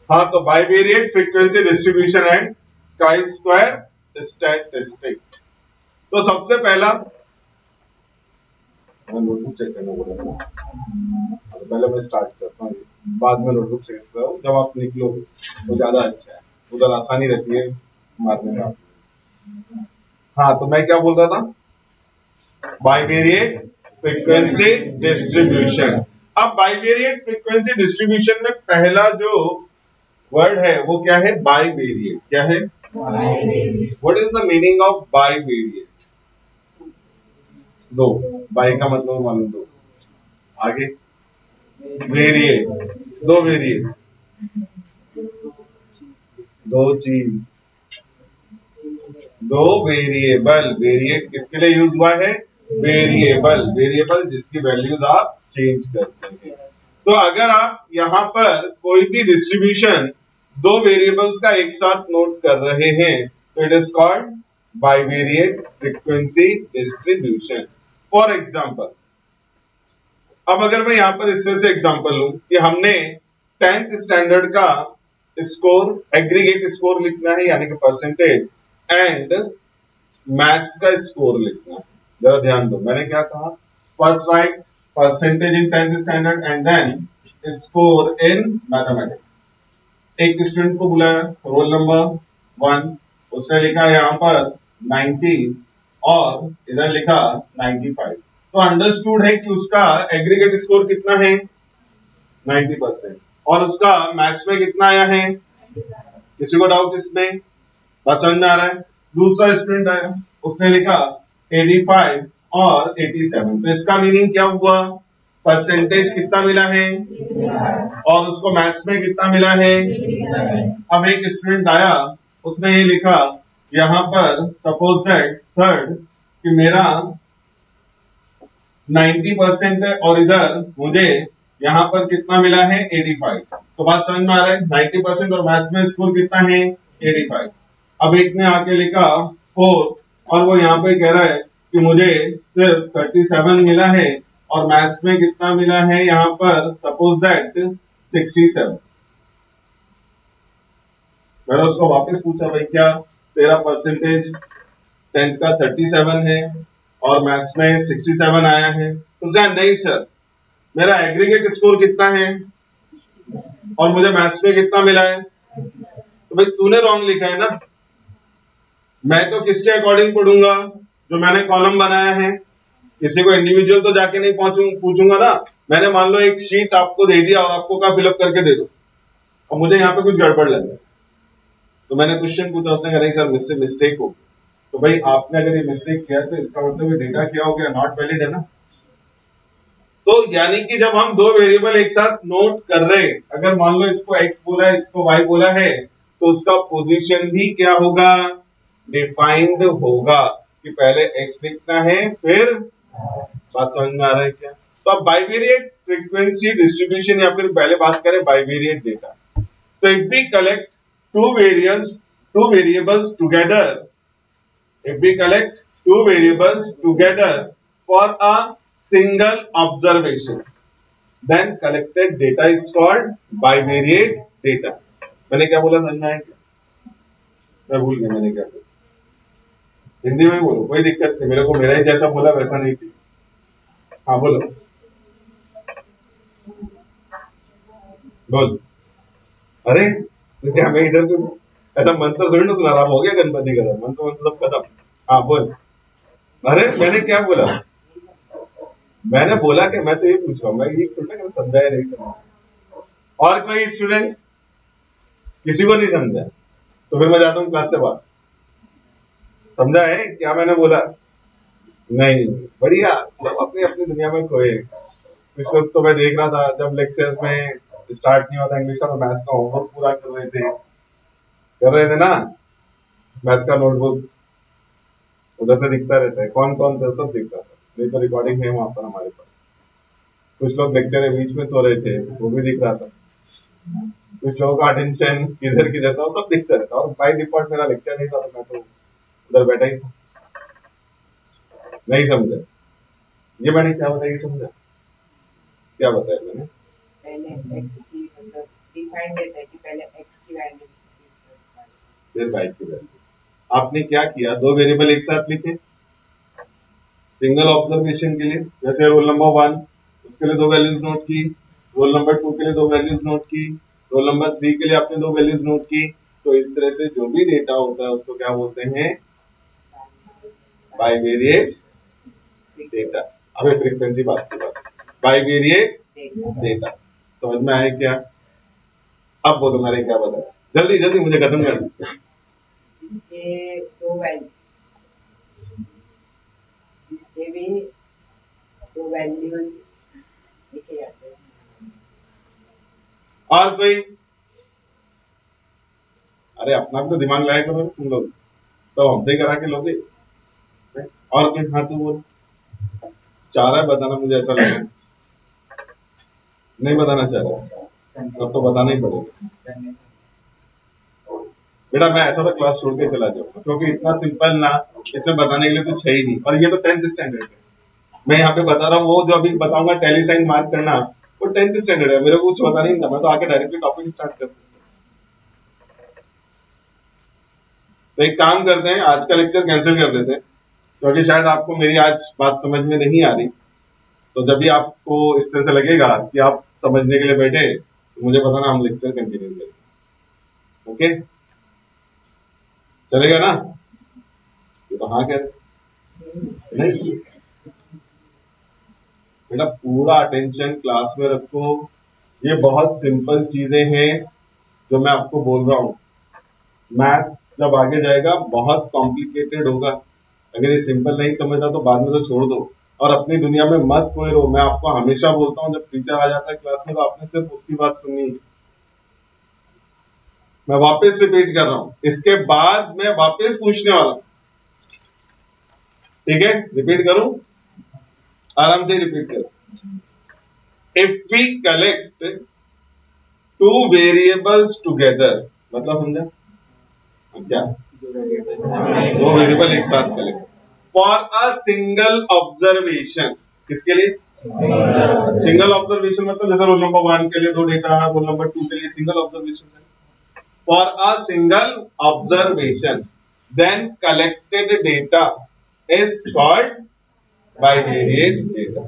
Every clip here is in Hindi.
हाँ, तो bivariate frequency distribution and chi square statistic. तो सबसे पहला नोटबुक चेक करना पड़ेगा, तो पहले मैं स्टार्ट करता हूँ, बाद में नोटबुक चेक करता हूँ। जब आप निकलोगे तो ज्यादा अच्छा है, उधर आसानी रहती है मारने में आप। हाँ, तो मैं क्या बोल रहा था, बाइवेरिएट फ्रीक्वेंसी डिस्ट्रीब्यूशन। अब बाइवेरिएट फ्रीक्वेंसी डिस्ट्रीब्यूशन में पहला जो वर्ड है वो क्या है, बाइवेरिएट। क्या है? What is the meaning of bivariate? दो, बाई का मतलब मालूम, दो। आगे वेरिएट, दो वेरिएट, दो चीज, दो वेरिएबल। वेरिएट किसके लिए यूज हुआ है? वेरिएबल, वेरिएबल जिसकी वैल्यूज आप चेंज करते हैं। तो अगर आप यहां पर कोई भी डिस्ट्रीब्यूशन दो वेरिएबल्स का एक साथ नोट कर रहे हैं तो it is called bivariate frequency distribution. For example, अब अगर मैं यहां पर इस तरह से एग्जांपल लूं कि हमने 10th स्टैंडर्ड का स्कोर, एग्रीगेट स्कोर लिखना है यानी कि परसेंटेज, एंड मैथ्स का स्कोर लिखना है। जरा ध्यान दो, मैंने क्या कहा, first write percentage in 10th standard and then score in mathematics. एक स्टूडेंट को बुलाया, रोल नंबर 1, उसने लिखा यहाँ पर 90 और इधर लिखा 95। तो अंडरस्टूड है कि उसका एग्रीगेट स्कोर कितना है, 90%, और उसका मैथ्स में कितना आया है। किसी को डाउट इसमें? बात समझ में आ रहा है? दूसरा स्टूडेंट आया, उसने लिखा 85 और 87। तो इसका मीनिंग क्या हुआ, परसेंटेज कितना मिला है और उसको मैथ्स में कितना मिला है। अब एक स्टूडेंट आया, उसने ये लिखा यहां पर सपोज दैट थर्ड कि मेरा 90% है और इधर मुझे यहां पर कितना मिला है, 85। तो बात समझ में आ रहा है, 90% और मैथ्स में स्कोर कितना है, 85। अब एक ने आके लिखा 4 और वो यहाँ पे कह रहा है कि मुझे सिर्फ 37 मिला है और मैथ्स में कितना मिला है यहाँ पर सपोज दैट 67। मैंने उसको वापस पूछा, भाई क्या तेरा परसेंटेज 10th का 37 है और मैथ्स में 67 आया है? तो नहीं सर, मेरा एग्रीगेट स्कोर कितना है और मुझे मैथ्स में कितना मिला है। तो भाई तूने रॉन्ग लिखा है ना, मैं तो किसके अकॉर्डिंग पढ़ूंगा, जो मैंने कॉलम बनाया है। किसी को इंडिविजुअल तो जाके नहीं पूछूंगा ना। मैंने मान लो एक शीट आपको दे दिया और आपको कहा फिलअप करके दे दो, और मुझे यहाँ पे कुछ गड़बड़ लग रहा है, तो मैंने क्वेश्चन पूछा, उसने कहा नहीं सर मुझसे मिस्टेक हो। तो भाई आपने अगर ये मिस्टेक किया तो इसका मतलब ये डेटा क्या हो गया, नॉट वैलिड है ना। तो यानी कि जब हम दो वेरिएबल एक साथ नोट कर रहे, अगर मान लो इसको x बोला है इसको y बोला है, तो उसका पोजीशन भी क्या होगा, डिफाइंड होगा कि पहले x लिखना है फिर। बात समझ में आ रहा है क्या? तो अब बाइवेरिएट फ्रीक्वेंसी डिस्ट्रीब्यूशन या फिर पहले बात करें बाइवेरिएट डेटा। तो if we collect two variables together, if we collect two variables together for a single observation, then collected data is called bivariate data। मैंने क्या बोला, समझ में आया क्या? मैं भूल गया मैंने क्या बोला, हिंदी में बोलो, कोई दिक्कत नहीं, मेरे को मेरा ही जैसा बोला वैसा नहीं चाहिए। हाँ बोलो, बोल। अरे तो क्या मैं इधर को ऐसा मंत्र थोड़ी ना सुना रहा, हो गया गणपति का मंत्र, मंत्र सब खत्म। हाँ बोल। अरे मैंने क्या बोला, मैंने बोला कि मैं तो ये पूछ रहा हूँ, मैं ये थोड़ा ना समझा या नहीं समझा। और कोई स्टूडेंट, किसी को नहीं समझा तो फिर मैं जाता हूँ क्लास से बाहर। समझा है क्या मैंने बोला? नहीं, बढ़िया, सब अपनी अपनी दुनिया में खोए। इस वक्त तो मैं देख रहा था जब लेक्चर में स्टार्ट नहीं होता इंग्लिश और मैथ्स का होमवर्क पूरा कर रहे थे ना, मैथ्स का नोटबुक उधर से दिखता रहता है, कौन कौन था सब दिख रहा था, नहीं तो रिकॉर्डिंग है वहां पर हमारे पास। कुछ लोग लेक्चर के बीच में सो रहे थे, वो भी दिख रहा था। कुछ लोगों का अटेंशन किधर किधर था, वो सब दिखता रहता। और बाय डिफॉल्ट मेरा लेक्चर नहीं था तो मैं तो उधर बैठा ही था। नहीं समझा ये मैंने क्या बताया, समझा क्या बताया मैंने? पहले x की मतलब डिफाइंड है कि पहले फिर y की वैल्यू। आपने क्या किया, दो वेरिएबल एक साथ लिखे सिंगल ऑब्जर्वेशन के लिए, जैसे रोल नंबर 1 उसके लिए दो वैल्यूज नोट की, रोल नंबर 2 के लिए दो वैल्यूज नोट की, रोल नंबर 3 के लिए आपने दो वैल्यूज नोट की। तो इस तरह से जो भी डेटा होता है उसको क्या बोलते हैं, बाइवेरिएट डेटा। अबे फ्रीक्वेंसी बात की बात, बाइवेरिएट डेटा। समझ में आया क्या? अब बोलो मैंने क्या बताया, जल्दी जल्दी मुझे खत्म कर दो। जिसके दो वैल्यू, जिसके भी दो वैल्यूज लिखे जाते हैं। और कोई? अरे अपना भी तो दिमाग लगाया करो तुम लोग, तो हमसे करा के लोगे। और कोई? हाँ तू बोल, चाह रहा है बताना, मुझे ऐसा लगा नहीं बताना चाह रहा, तब तो बताना ही पड़ेगा। बेटा मैं ऐसा तो क्लास छोड़ के चला जाऊंगा, क्योंकि इतना सिंपल ना इसमें बताने के लिए कुछ है ही नहीं। और ये तो 10th स्टैंडर्ड है, मैं यहाँ पे बता रहा हूँ। वो जो अभी बताऊंगा टैली साइन मार्क करना, वो 10th स्टैंडर्ड है, मेरे को कुछ पता नहीं था। मैं तो आके डायरेक्टली टॉपिक स्टार्ट कर सकता हूँ। तो एक काम करते हैं, आज का लेक्चर कैंसिल कर देते हैं, क्योंकि शायद आपको मेरी आज बात समझ में नहीं आ रही। तो जब भी आपको इस तरह से लगेगा कि आप समझने के लिए बैठे, तो मुझे बताना, हम लेक्चर कंटिन्यू करेंगे। ओके, चलेगा ना? ये तो हाँ कह रहे नहीं। बेटा पूरा अटेंशन क्लास में रखो, ये बहुत सिंपल चीजें हैं जो मैं आपको बोल रहा हूँ। मैथ्स जब आगे जाएगा बहुत कॉम्प्लिकेटेड होगा। अगर ये सिंपल नहीं समझना तो बाद में तो छोड़ दो, और अपनी दुनिया में मत खोए रहो। मैं आपको हमेशा बोलता हूँ, जब टीचर आ जाता है क्लास में तो आपने सिर्फ उसकी बात सुननी है। मैं वापस रिपीट कर रहा हूँ, इसके बाद मैं वापस पूछने वाला हूँ, ठीक है? रिपीट करूं, आराम से रिपीट करो। If we collect two variables together, मतलब समझा क्या? दो वेरिएबल एक साथ collect for a single observation. किसके लिए? सिंगल ऑब्जर्वेशन मतलब जैसे रोल नंबर 1 के लिए दो डेटा, रोल नंबर 2 के लिए सिंगल ऑब्जर्वेशन है। For a single observation then collected data is called bivariate data.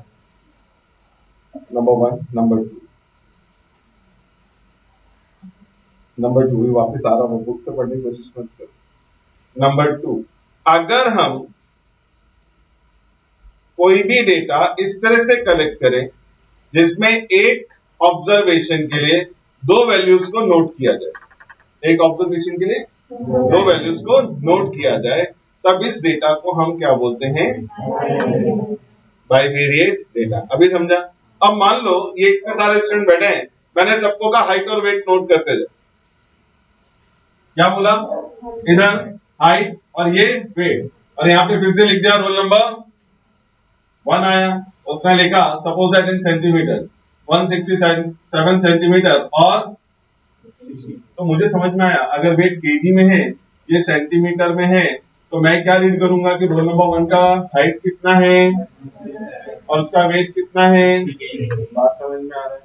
Number 1, number 2, number 2 वापस आ रहा हूं, बुक से पढ़ने की कोशिश मत करो। नंबर 2, अगर हम कोई भी डेटा इस तरह से कलेक्ट करें जिसमें एक ऑब्जर्वेशन के लिए दो वैल्यूज को नोट किया जाए, एक ऑब्जर्वेशन के लिए दो वैल्यूज को नोट किया जाए, तब इस डेटा को हम क्या बोलते हैं? Bivariate data. अभी समझा? अब मान लो ये इतने सारे स्टूडेंट बैठे हैं, मैंने सबको का हाइट और वेट नोट करते जाओ। क्या बोला? इधर हाइट और ये वेट, और यहाँ पे फिर से लिख दिया रोल नंबर 1 आया, उसने लिखा suppose that in centimetre 167 centimetre, और तो मुझे समझ में आया अगर वेट केजी में है, ये सेंटीमीटर में है, तो मैं क्या रीड करूंगा कि रोल नंबर 1 का हाइट कितना है और उसका वेट कितना है। बात समझ में आ रहा है?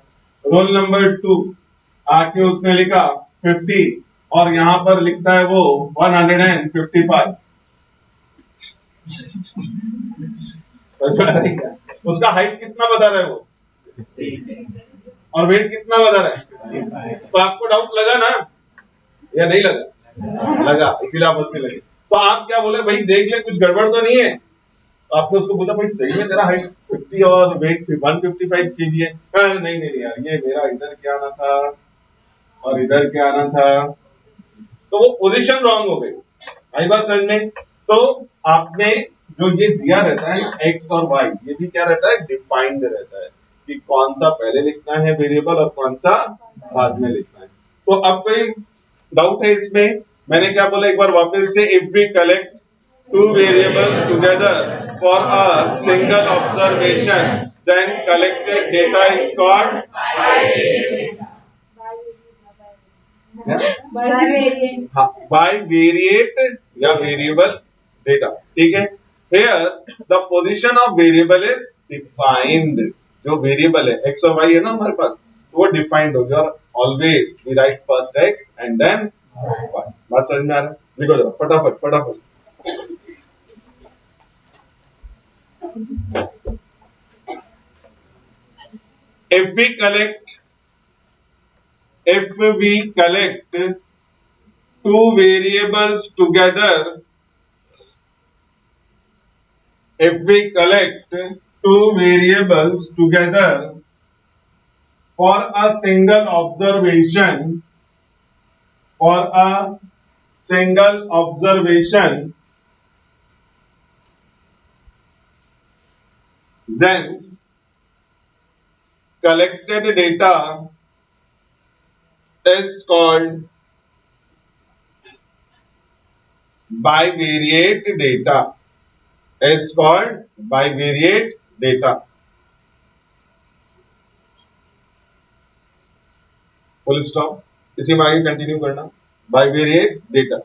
रोल नंबर 2 आके उसने लिखा 50, और यहां पर लिखता है वो 155। उसका हाइट कितना बता रहा है वो, और वेट कितना बता रहा है? तो आपको डाउट लगा ना या नहीं लगा? लगा, इसीलिए आप हंसने लगे। तो आप क्या बोले, भाई देख ले कुछ गड़बड़ तो नहीं है? तो आपने उसको पूछा भाई सही में तेरा हाइट 50 और वेट 155 केजी है? नहीं नहीं नहीं यार, ये मेरा इधर क्या आना था और इधर क्या आना था, तो वो पोजीशन रॉन्ग हो गई। आई बात समझ में? तो आपने जो ये दिया रहता है एक्स और वाई, ये भी क्या रहता है? डिफाइंड रहता है कि कौन सा पहले लिखना है वेरिएबल और कौन सा बाद में लिखना है। तो अब कोई डाउट है इसमें? मैंने क्या बोला एक बार वापस से, if we collect two variables together for a single observation then collected data is called bivariate या वेरिएबल डेटा। ठीक है? Here the position of variable is defined। जो वेरिएबल है x और y है ना हमारे पास, तो वो डिफाइंड हो गया, और always we write first x and then बात समझ में आ रहा है? लिखो जरा फटाफट फटाफट। if we collect two variables together, if we collect two variables together for a single observation, then collected data is called bivariate data. Is called bivariate data. Full stop. इसी में आगे कंटिन्यू करना. Bivariate data.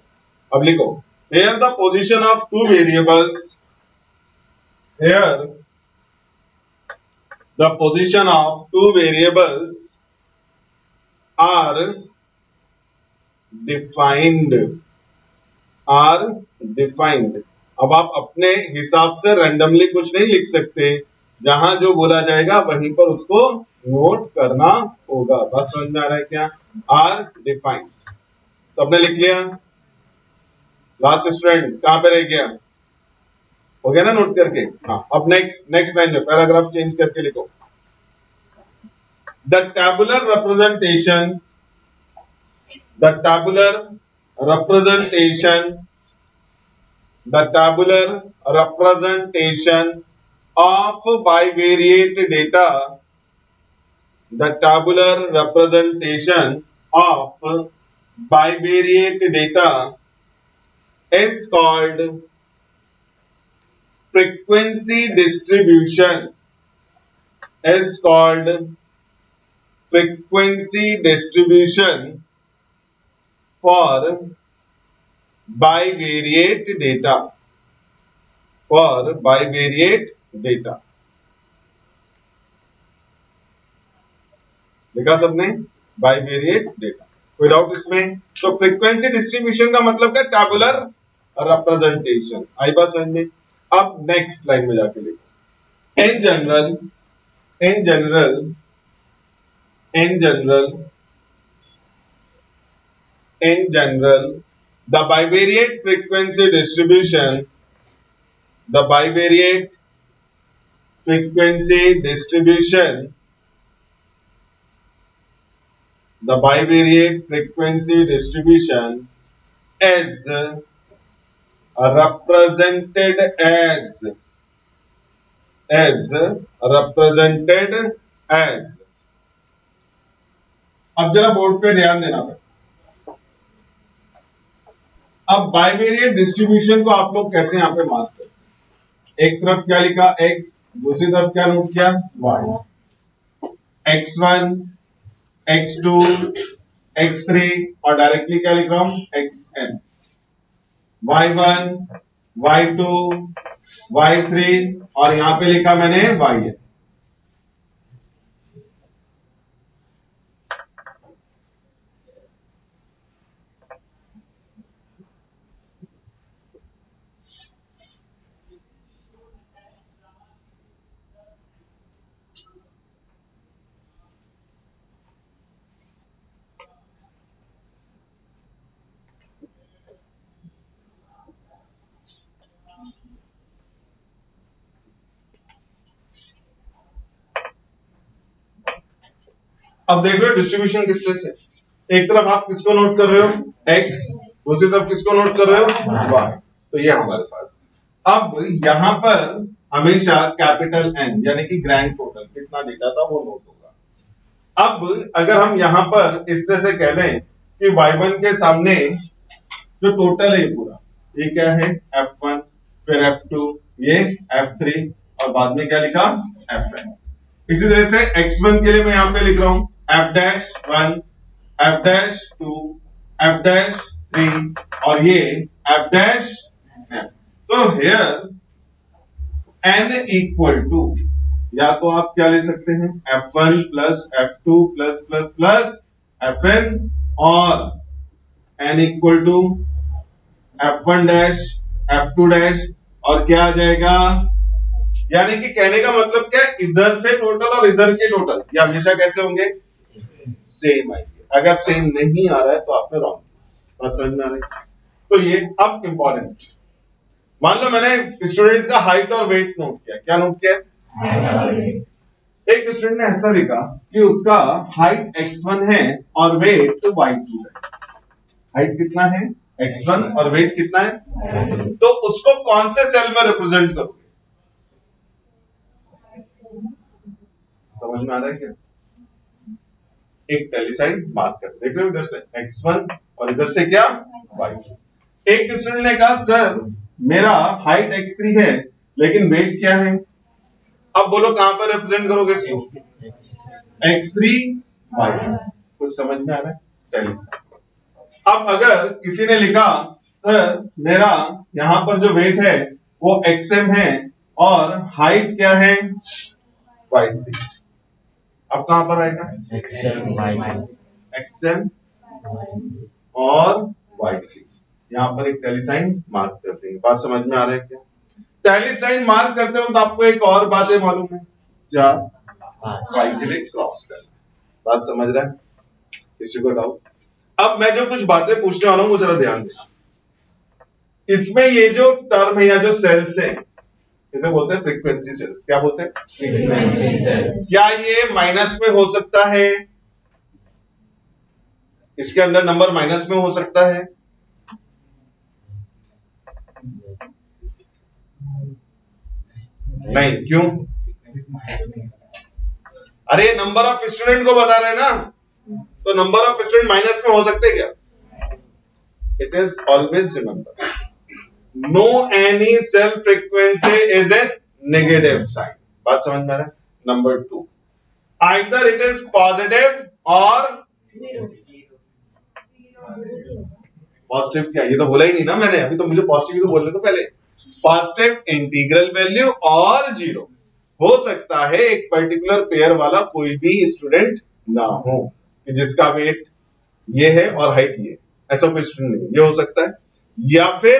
अब लिखो. Here the position of two variables. Here the position of two variables are defined. अब आप अपने हिसाब से रैंडमली कुछ नहीं लिख सकते. जहां जो बोला जाएगा वहीं पर उसको नोट करना होगा. बात समझ में आ रहा है क्या? Are defined. तो आपने लिख लिया. लास्ट स्टूडेंट कहां पे रह गया? हो गया ना नोट करके? हाँ. अब नेक्स्ट लाइन में पैराग्राफ चेंज करके लिखो. The tabular representation of bivariate data, the tabular representation of bivariate data is called frequency distribution. For bivariate data. लिखा सबने? Bivariate data. कोई डाउट इसमें? तो फ्रीक्वेंसी डिस्ट्रीब्यूशन का मतलब क्या? Tabular representation. आई बात समझ में? अब नेक्स्ट लाइन में जाके लिखो. In general, the bivariate frequency distribution is represented as. अब जरा बोर्ड पे ध्यान देना. अब बाइवेरिएट डिस्ट्रीब्यूशन को आप लोग कैसे यहां पे मार्क करते हैं? एक तरफ क्या लिखा? x, दूसरी तरफ क्या नोट किया? y. x1, x2, x3 और डायरेक्टली क्या लिख रहा हूं? xn. y1, y2, y3 और यहां पे लिखा मैंने yn. अब देख रहे हो डिस्ट्रीब्यूशन किस तरह से. एक तरफ आप किसको नोट कर रहे हो? x, दूसरी तरफ किसको नोट कर रहे हो? y. तो ये हमारे पास. अब यहां पर हमेशा कैपिटल N यानी कि ग्रैंड टोटल कितना डेटा था वो नोट होगा. अब अगर हम यहां पर इस तरह से कह दें कि y1 के सामने जो टोटल है पूरा, ये क्या है? f1, फिर f2, ये f3 और बाद में क्या लिखा? fn. इसी तरह से x1 के लिए मैं यहां पे लिख रहा हूं f-1, f-2, f-3 और ये f-n. तो here n इक्वल टू, या तो आप क्या ले सकते हैं? f1 plus f2 plus plus plus fn और n equal to f1 dash f2 dash और क्या आ जाएगा, यानी कि कहने का मतलब क्या है, इधर से टोटल और इधर के टोटल ये हमेशा कैसे होंगे, सेम आएंगे। अगर सेम नहीं आ रहा है तो आपने रॉन्ग, बात समझ में आ रही है। तो ये अब इंपॉर्टेंट, मान लो मैंने स्टूडेंट्स का हाइट और वेट नोट किया, क्या नोट किया, एक स्टूडेंट ने ऐसा लिखा कि उसका हाइट x1 है और वेट y2 है। हाइट कितना है x1 और वेट कितना है, तो उसको कौन से सेल में रिप्रेजेंट करोगे, समझ में आ रहा है क्या, एक टेलीसाइन मार्क कर, देख रहे हो इधर से x1 और इधर से क्या y2। एक स्टूडेंट ने कहा सर मेरा हाइट x3 है लेकिन वेट क्या है, अब बोलो कहां पर रिप्रेजेंट करोगे इसको, x3 y2, कुछ समझ में आ रहा है, टेलीसाइन। अब अगर किसी ने लिखा सर मेरा यहां पर जो वेट है वो xm है और हाइट क्या है y3, अब कहां पर आएगा xm और y3, यहां पर एक टेलीसाइन मार्क कर देंगे। बात समझ में आ रहा है क्या, टेलीसाइन मार्क करते हो तो आपको एक और बातें मालूम है, क्या y के लिए क्रॉस करना, बात समझ रहा है, किसी को डाउट। अब मैं जो कुछ बातें पूछने वाला हूं वो जरा ध्यान देना, इसमें ये जो टर्म है या जो सेल्स है इसे बोलते हैं फ्रीक्वेंसी सेल्स, क्या बोलते हैं फ्रीक्वेंसी सेल्स। क्या ये माइनस में हो सकता है, इसके अंदर नंबर माइनस में हो सकता है, नहीं, क्यों, अरे नंबर ऑफ स्टूडेंट को बता रहे हैं ना, तो नंबर ऑफ स्टूडेंट माइनस में हो सकते क्या, it is always remember no any cell frequency is an negative sign, बात समझ में आ रहा है। Number 2, either it is positive और पॉजिटिव, क्या ये तो बोला ही नहीं ना मैंने, अभी तो मुझे पॉजिटिव तो बोलने तो पहले, पॉजिटिव इंटीग्रल वैल्यू और जीरो, हो सकता है एक पर्टिकुलर पेयर वाला कोई भी स्टूडेंट ना हो कि जिसका वेट ये है और हाइट ये, ऐसा कोई स्टूडेंट नहीं, ये हो सकता है, या फिर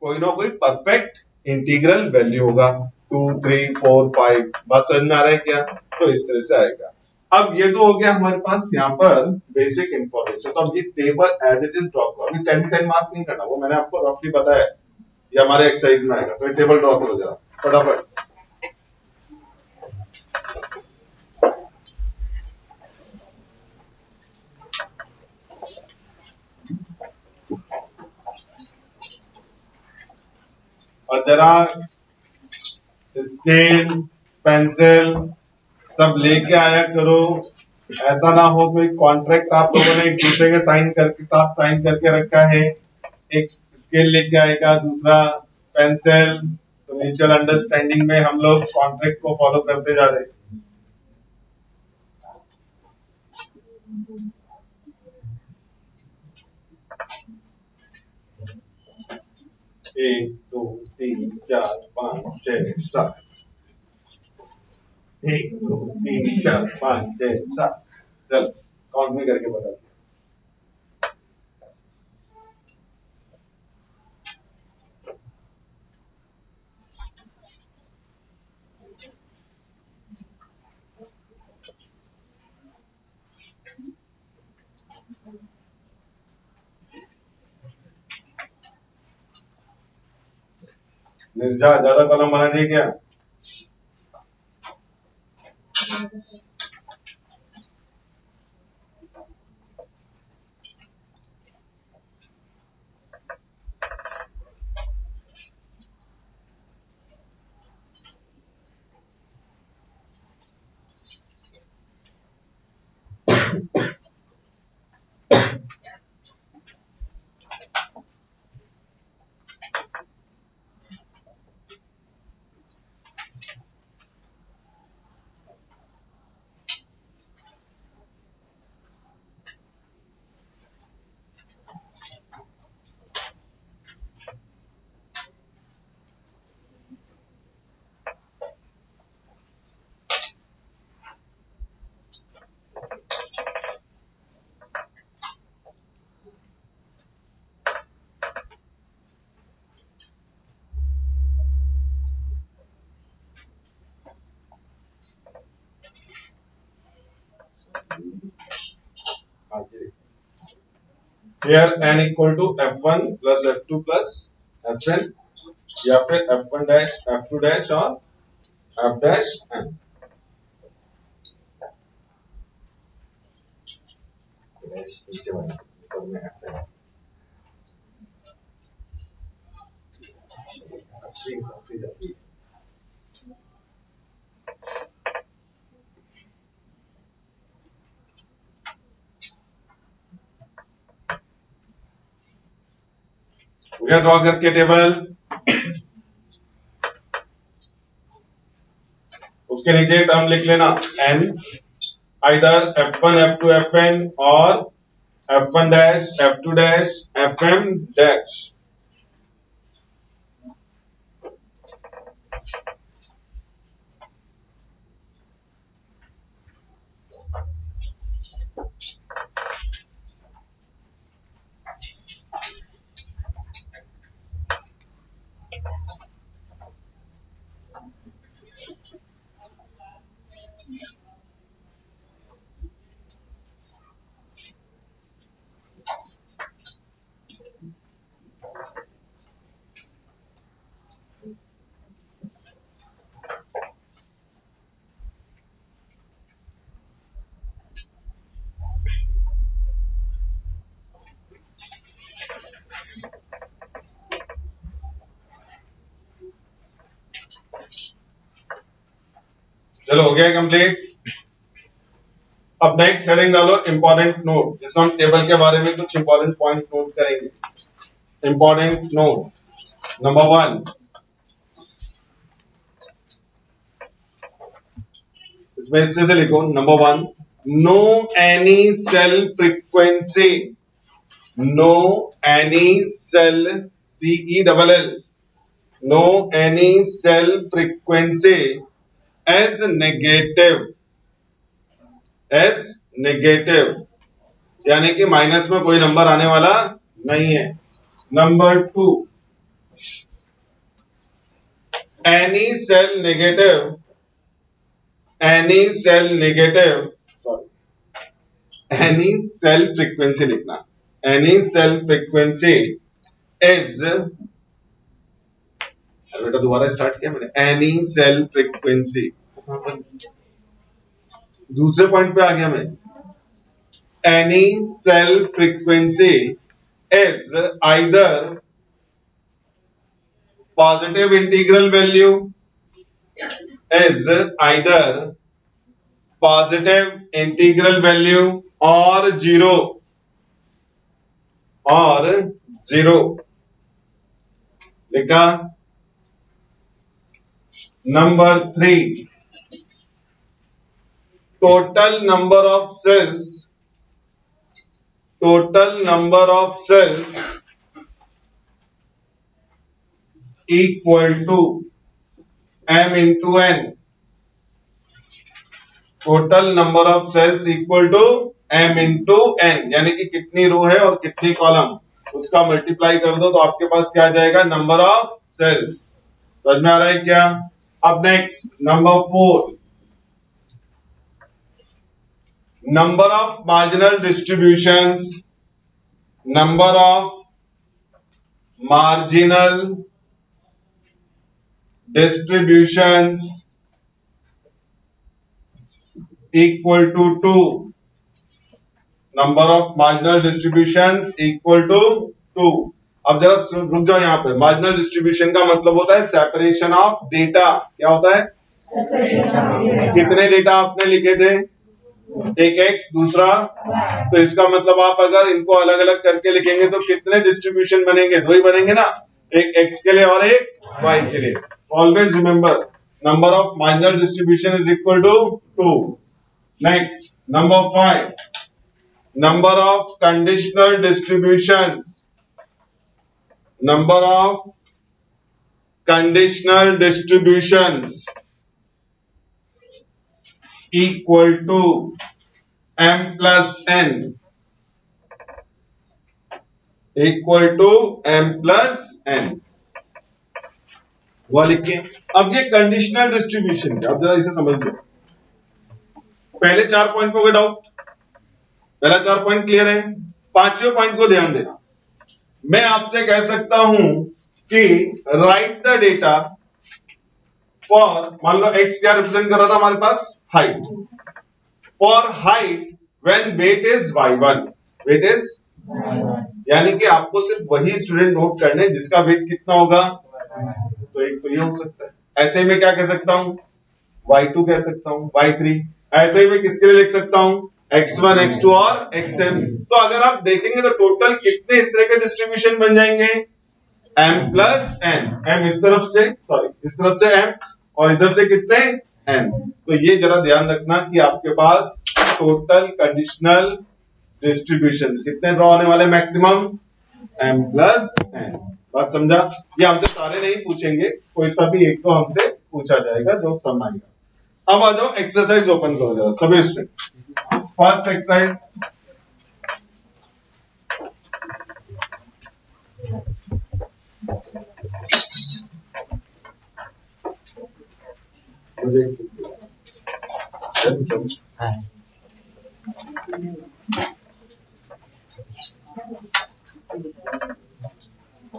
कोई ना कोई परफेक्ट इंटीग्रल वैल्यू होगा 2 3 4 5, बात समझ में आ रहा है क्या, तो इस तरह से आएगा। अब ये तो हो गया हमारे पास यहाँ पर बेसिक इंफॉर्मेशन, तो अब ये table as it is draw करो, अभी टेलीसाइन मार्क नहीं करना, वो मैंने आपको रफली बताया, ये हमारे एक्सरसाइज में आएगा, तो ये टेबल ड्रॉ करो जरा फटाफट। और जरा स्केल पेंसिल सब लेके आया करो, ऐसा ना हो कोई कॉन्ट्रैक्ट आप लोगों ने एक दूसरे के साइन करके साथ साइन करके रखा है, एक स्केल लेके आएगा दूसरा पेंसिल, तो म्यूचुअल अंडरस्टैंडिंग में हम लोग कॉन्ट्रैक्ट को फॉलो करते जा रहे हैं। 1 2 3 4 5 6 7, 1 2 3 4 5 6 7, चल काउंट में करके बता। निर्जा ज्यादा कॉलम बना दिए क्या, here n equal to f1 plus f2 plus fn या फिर f1 dash f2 dash और f dash n। नीचे वाले ऊपर में f dash भैया ड्रॉ करके टेबल, उसके नीचे टर्म लिख लेना n either f1 f2 fn और f1 dash f2 dash fm dash। चलो हो गया कंप्लीट। अब नेक्स्ट हेडिंग डालो इंपॉर्टेंट नोट, जिसमें हम टेबल के बारे में कुछ इंपॉर्टेंट पॉइंट नोट करेंगे। इंपॉर्टेंट नोट नंबर 1, इसमें इससे से लिखो number 1, no any cell frequency, no any cell CELL, no any cell frequency as negative, as negative यानी कि माइनस में कोई नंबर आने वाला नहीं है। Number 2, any cell negative, any cell negative, sorry any cell frequency लिखना, एनी सेल फ्रीक्वेंसी इज, बेटा दोबारा स्टार्ट किया मैंने, एनी सेल फ्रीक्वेंसी, दूसरे पॉइंट पे आ गया मैं। Any cell frequency is either positive integral value, is either positive integral value और जीरो, और जीरो लिखा। Number 3, total number of cells, total number of cells equal to m into n, total number of cells equal to m into n, यानी कि कितनी रो है और कितनी कॉलम, उसका मल्टीप्लाई कर दो तो आपके पास क्या आ जाएगा, नंबर ऑफ सेल्स। समझ में आ रहा है क्या? अब next number 4, number of marginal distributions, number of marginal distributions equal to 2, number of marginal distributions equal to 2। अब जरा रुक जाओ यहाँ पे, मार्जिनल डिस्ट्रीब्यूशन का मतलब होता है सेपरेशन ऑफ डेटा। क्या होता है? कितने डेटा आपने लिखे थे? एक x दूसरा, तो इसका मतलब आप अगर इनको अलग अलग करके लिखेंगे तो कितने डिस्ट्रीब्यूशन बनेंगे? दो ही बनेंगे ना, एक x के लिए और एक y के लिए। Always remember, number of marginal distribution is equal to 2. Next, number 5, number of conditional distributions, number of conditional distributions equal to m plus n, equal to m plus n। वो लिख के, अब ये कंडीशनल डिस्ट्रीब्यूशन है। अब जरा इसे समझ लो, पहले 4 पॉइंट पे कोई डाउट? पहला 4 पॉइंट क्लियर है? पांचवें पॉइंट को ध्यान देना। मैं आपसे कह सकता हूं कि राइट द डेटा फॉर, मान लो x क्या रिप्रेजेंट कर रहा था हमारे पास, height. For height when weight is y1, weight is, यानी कि आपको सिर्फ वही स्टूडेंट नोट करने जिसका वेट कितना होगा, तो एक तो ये हो सकता है। ऐसे ही मैं क्या कह सकता हूं, y2 कह सकता हूं, y3। ऐसे ही मैं किसके लिए लिख सकता हूं, x1, x2 और xn। तो अगर आप देखेंगे तो टोटल कितने इस तरह के डिस्ट्रीब्यूशन बन जाएंगे, m प्लस n। m इस तरफ से, सॉरी इस तरफ से m, और इधर से कितने, n। तो ये जरा ध्यान रखना कि आपके पास टोटल कंडीशनल डिस्ट्रीब्यूशंस कितने ड्रॉ होने वाले, मैक्सिमम m प्लस n। बात समझा? ये हमसे सारे नहीं पूछेंगे, कोई सा भी एक तो हमसे पूछा जाएगा जो सम आएगा। अब आ जाओ, एक्सरसाइज ओपन करो जरा सभी स्टूडेंट। फर्स्ट एक्सरसाइज,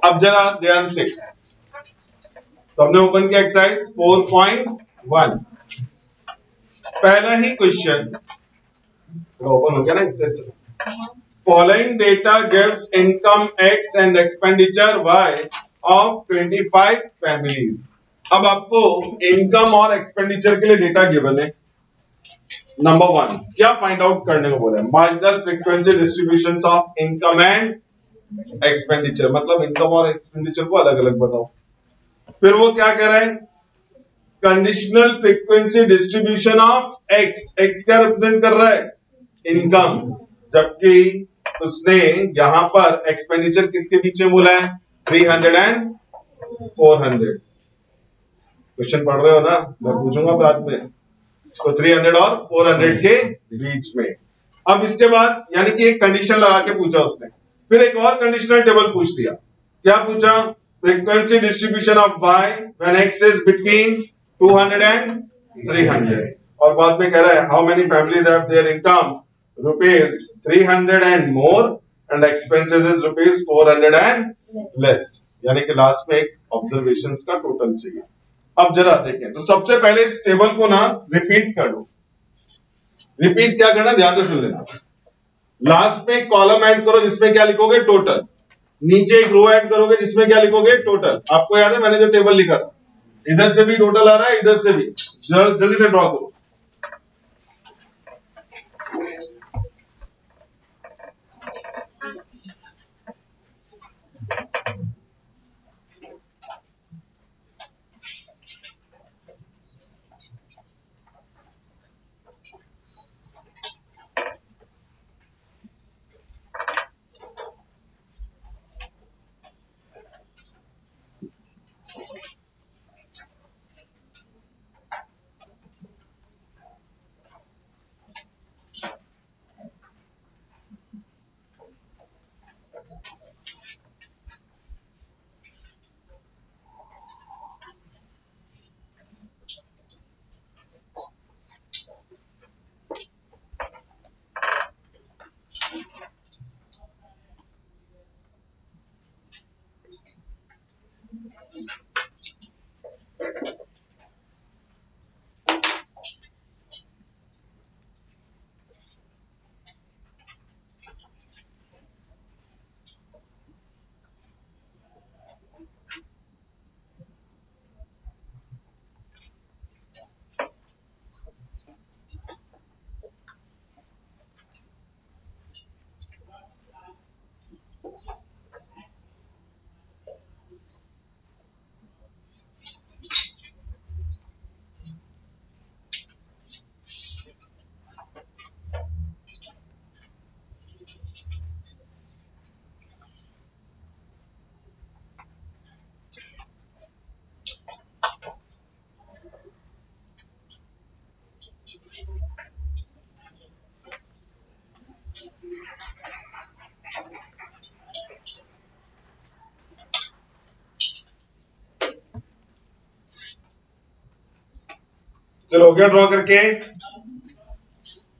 अब जरा ध्यान से, तो हमने ओपन किया एक्सरसाइज 4.1। पहला ही क्वेश्चन ओपन हो गया ना exercise. Following data gives income x and expenditure y of 25 families. अब आपको इनकम और एक्सपेंडिचर के लिए डेटा गिवन है। नंबर 1 क्या फाइंड आउट करने को बोला है, marginal frequency distributions of income and expenditure, मतलब इनकम और एक्सपेंडिचर को अलग अलग बताओ। फिर वो क्या कह रहा है, conditional frequency distribution of x। x क्या रिप्रेजेंट कर रहा है, इनकम, जबकि उसने यहां पर एक्सपेंडिचर किसके पीछे बोला है, 300 एंड 400। क्वेश्चन पढ़ रहे हो ना, मैं पूछूंगा बाद में। तो 300 और 400 के बीच में। अब इसके बाद यानी कि एक कंडीशन लगा के पूछा उसने, फिर एक और कंडीशनल टेबल पूछ दिया। क्या पूछा, frequency distribution of y when x is between 200 and 300। और बाद में कह रहा है how many families have their income rupees 300 and more and expenses is rupees 400 and less. यानी कि लास्ट में एक ऑब्जर्वेशंस का टोटल चाहिए। अब जरा देखें, तो सबसे पहले इस टेबल को ना रिपीट कर लो। रिपीट क्या करना, ध्यान से सुन लेना। लास्ट में एक कॉलम ऐड करो जिसमें क्या लिखोगे, टोटल। नीचे एक रो ऐड करोगे जिसमें क्या लिखोगे, टोटल। आपको याद है मैंने जो टेबल लिखा था, इधर से भी टोटल आ रहा है, इधर से भी। जल्दी से ड्रॉ करो। चलो हो गया ड्रॉ करके।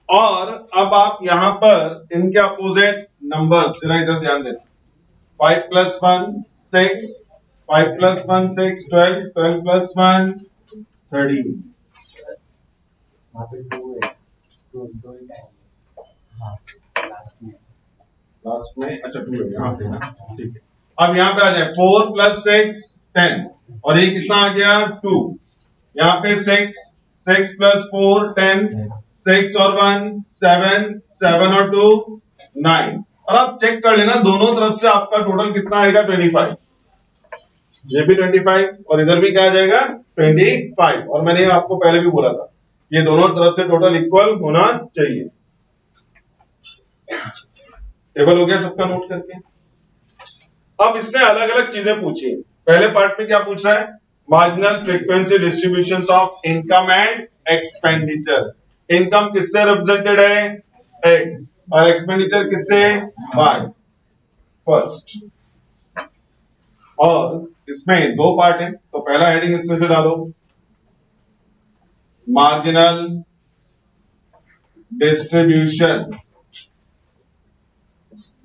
और अब आप यहां पर इनके अपोजिट नंबर्स जरा इधर ध्यान देना। 5 plus 1 6, 5 plus 1 6, 12, 12 plus 1 13। वहाँ पे 2 है, 2 ही टाइम हाँ लास्ट में अच्छा 2 है यहाँ पे ना, ठीक है। अब यहाँ पे आ जाए 4 plus 6 10 और ये कितना आ गया 2। यहाँ पे 6 6 plus 4 10 6 और 1 7 7 और 2 9। और आप चेक कर लेना दोनों तरफ से आपका टोटल कितना आएगा 25। ये भी 25 और इधर भी क्या आ जाएगा 25। और मैंने आपको पहले भी बोला था ये दोनों तरफ से टोटल इक्वल होना चाहिए। टेबल हो गया सबका नोट करके। अब इसने अलग अलग चीजें पूछी। पहले पार्ट में क्या पूछ रहा है, marginal frequency distribution of income and expenditure. Income किससे रिप्रेजेंटेड है एक्स और एक्सपेंडिचर किससे वाई फर्स्ट। और इसमें दो पार्ट है तो पहला हेडिंग इसमें से डालो मार्जिनल डिस्ट्रीब्यूशन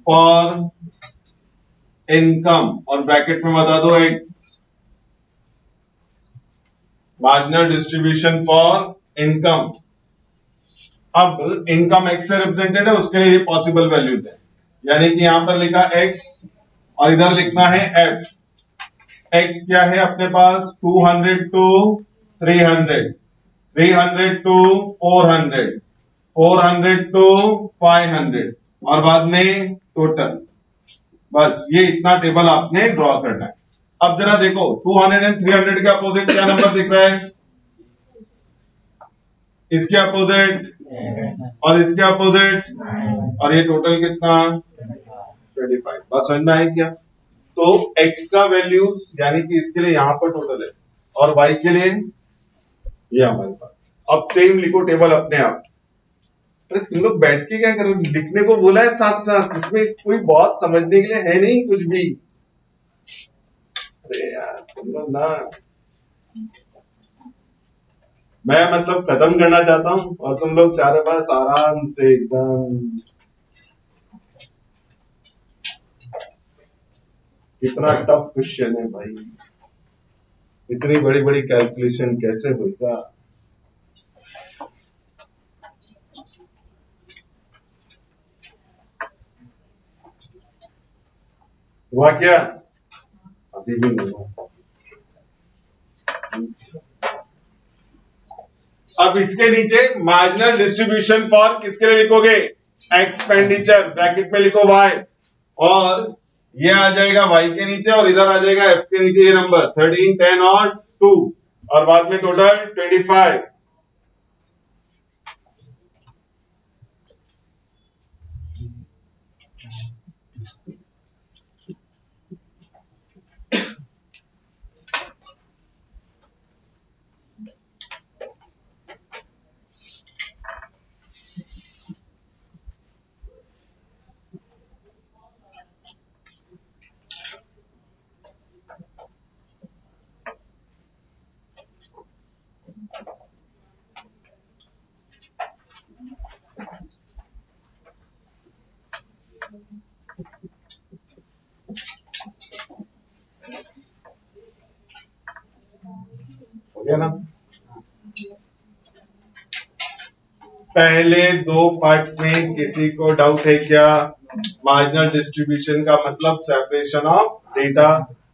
फॉर इनकम और ब्रैकेट में बता दो x. Marginal distribution for income. अब इनकम एक्स से रिप्रेजेंटेड है उसके लिए ये पॉसिबल वैल्यूज है, यानी कि यहां पर लिखा एक्स और इधर लिखना है एफ। एक्स क्या है अपने पास 200 टू 300, 300 टू 400, 400 टू 500 और बाद में टोटल। बस ये इतना टेबल आपने ड्रॉ करना है। अब जरा देखो 200 एंड 300 के अपोजिट क्या नंबर दिख रहा है, इसके अपोजिट और इसके अपोजिट और ये टोटल कितना 25। बात समझ में आई क्या। तो x का वैल्यू यानी कि इसके लिए यहां पर टोटल है और y के लिए ये हमारे पास। अब सेम लिखो टेबल अपने आप। अरे तुम लोग बैठ के क्या करो, लिखने को बोला है साथ साथ, इसमें कोई बहुत समझने के लिए है नहीं कुछ भी। अरे यार तुम लोग ना, मैं मतलब खत्म करना चाहता हूं और तुम लोग चारों पास आराम से एकदम। कितना टफ क्वेश्चन है भाई, इतनी बड़ी बड़ी कैलकुलेशन कैसे होगा। हुआ क्या, अभी भी नहीं हुआ। अब इसके नीचे मार्जिनल डिस्ट्रीब्यूशन फॉर किसके लिए लिखोगे एक्सपेंडिचर, ब्रैकेट में लिखो वाई और ये आ जाएगा y के नीचे और इधर आ जाएगा f के नीचे ये नंबर 13 10 और 2 और बाद में टोटल 25। हो गया ना। पहले दो पार्ट में किसी को डाउट है क्या, मार्जिनल डिस्ट्रीब्यूशन का मतलब सेपरेशन ऑफ डेटा।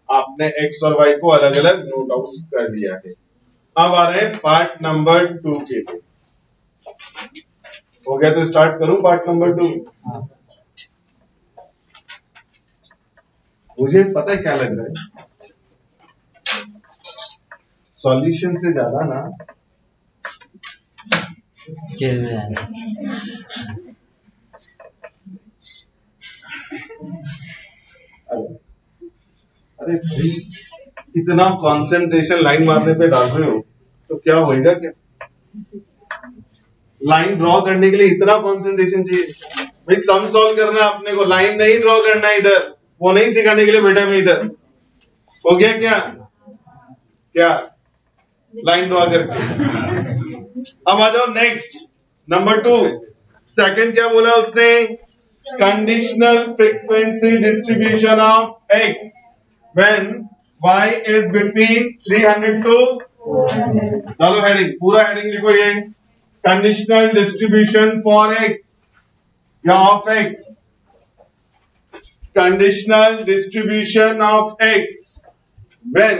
आपने x और y को अलग अलग नोट आउट कर दिया है। अब आ रहे हैं पार्ट नंबर 2 के लिए। हो गया तो स्टार्ट करूं पार्ट नंबर 2। मुझे पता है क्या लग रहा है, सॉल्यूशन से ज्यादा ना अरे भाई इतना कंसंट्रेशन लाइन मारने पे डाल रहे हो तो क्या होएगा क्या। लाइन ड्रॉ करने के लिए इतना कंसंट्रेशन चाहिए भाई। सम सॉल्व करना है अपने को, लाइन नहीं ड्रॉ करना है इधर, वो नहीं सिखाने के लिए बैठा मैं इधर। हो गया क्या, क्या लाइन ड्रॉ करके। अब आ जाओ नेक्स्ट नंबर 2। सेकंड क्या बोला उसने, conditional frequency distribution of x when y is between 300 to डालो हेडिंग, पूरा हेडिंग लिखो ये कंडीशनल डिस्ट्रीब्यूशन फॉर x या of x, conditional distribution of x when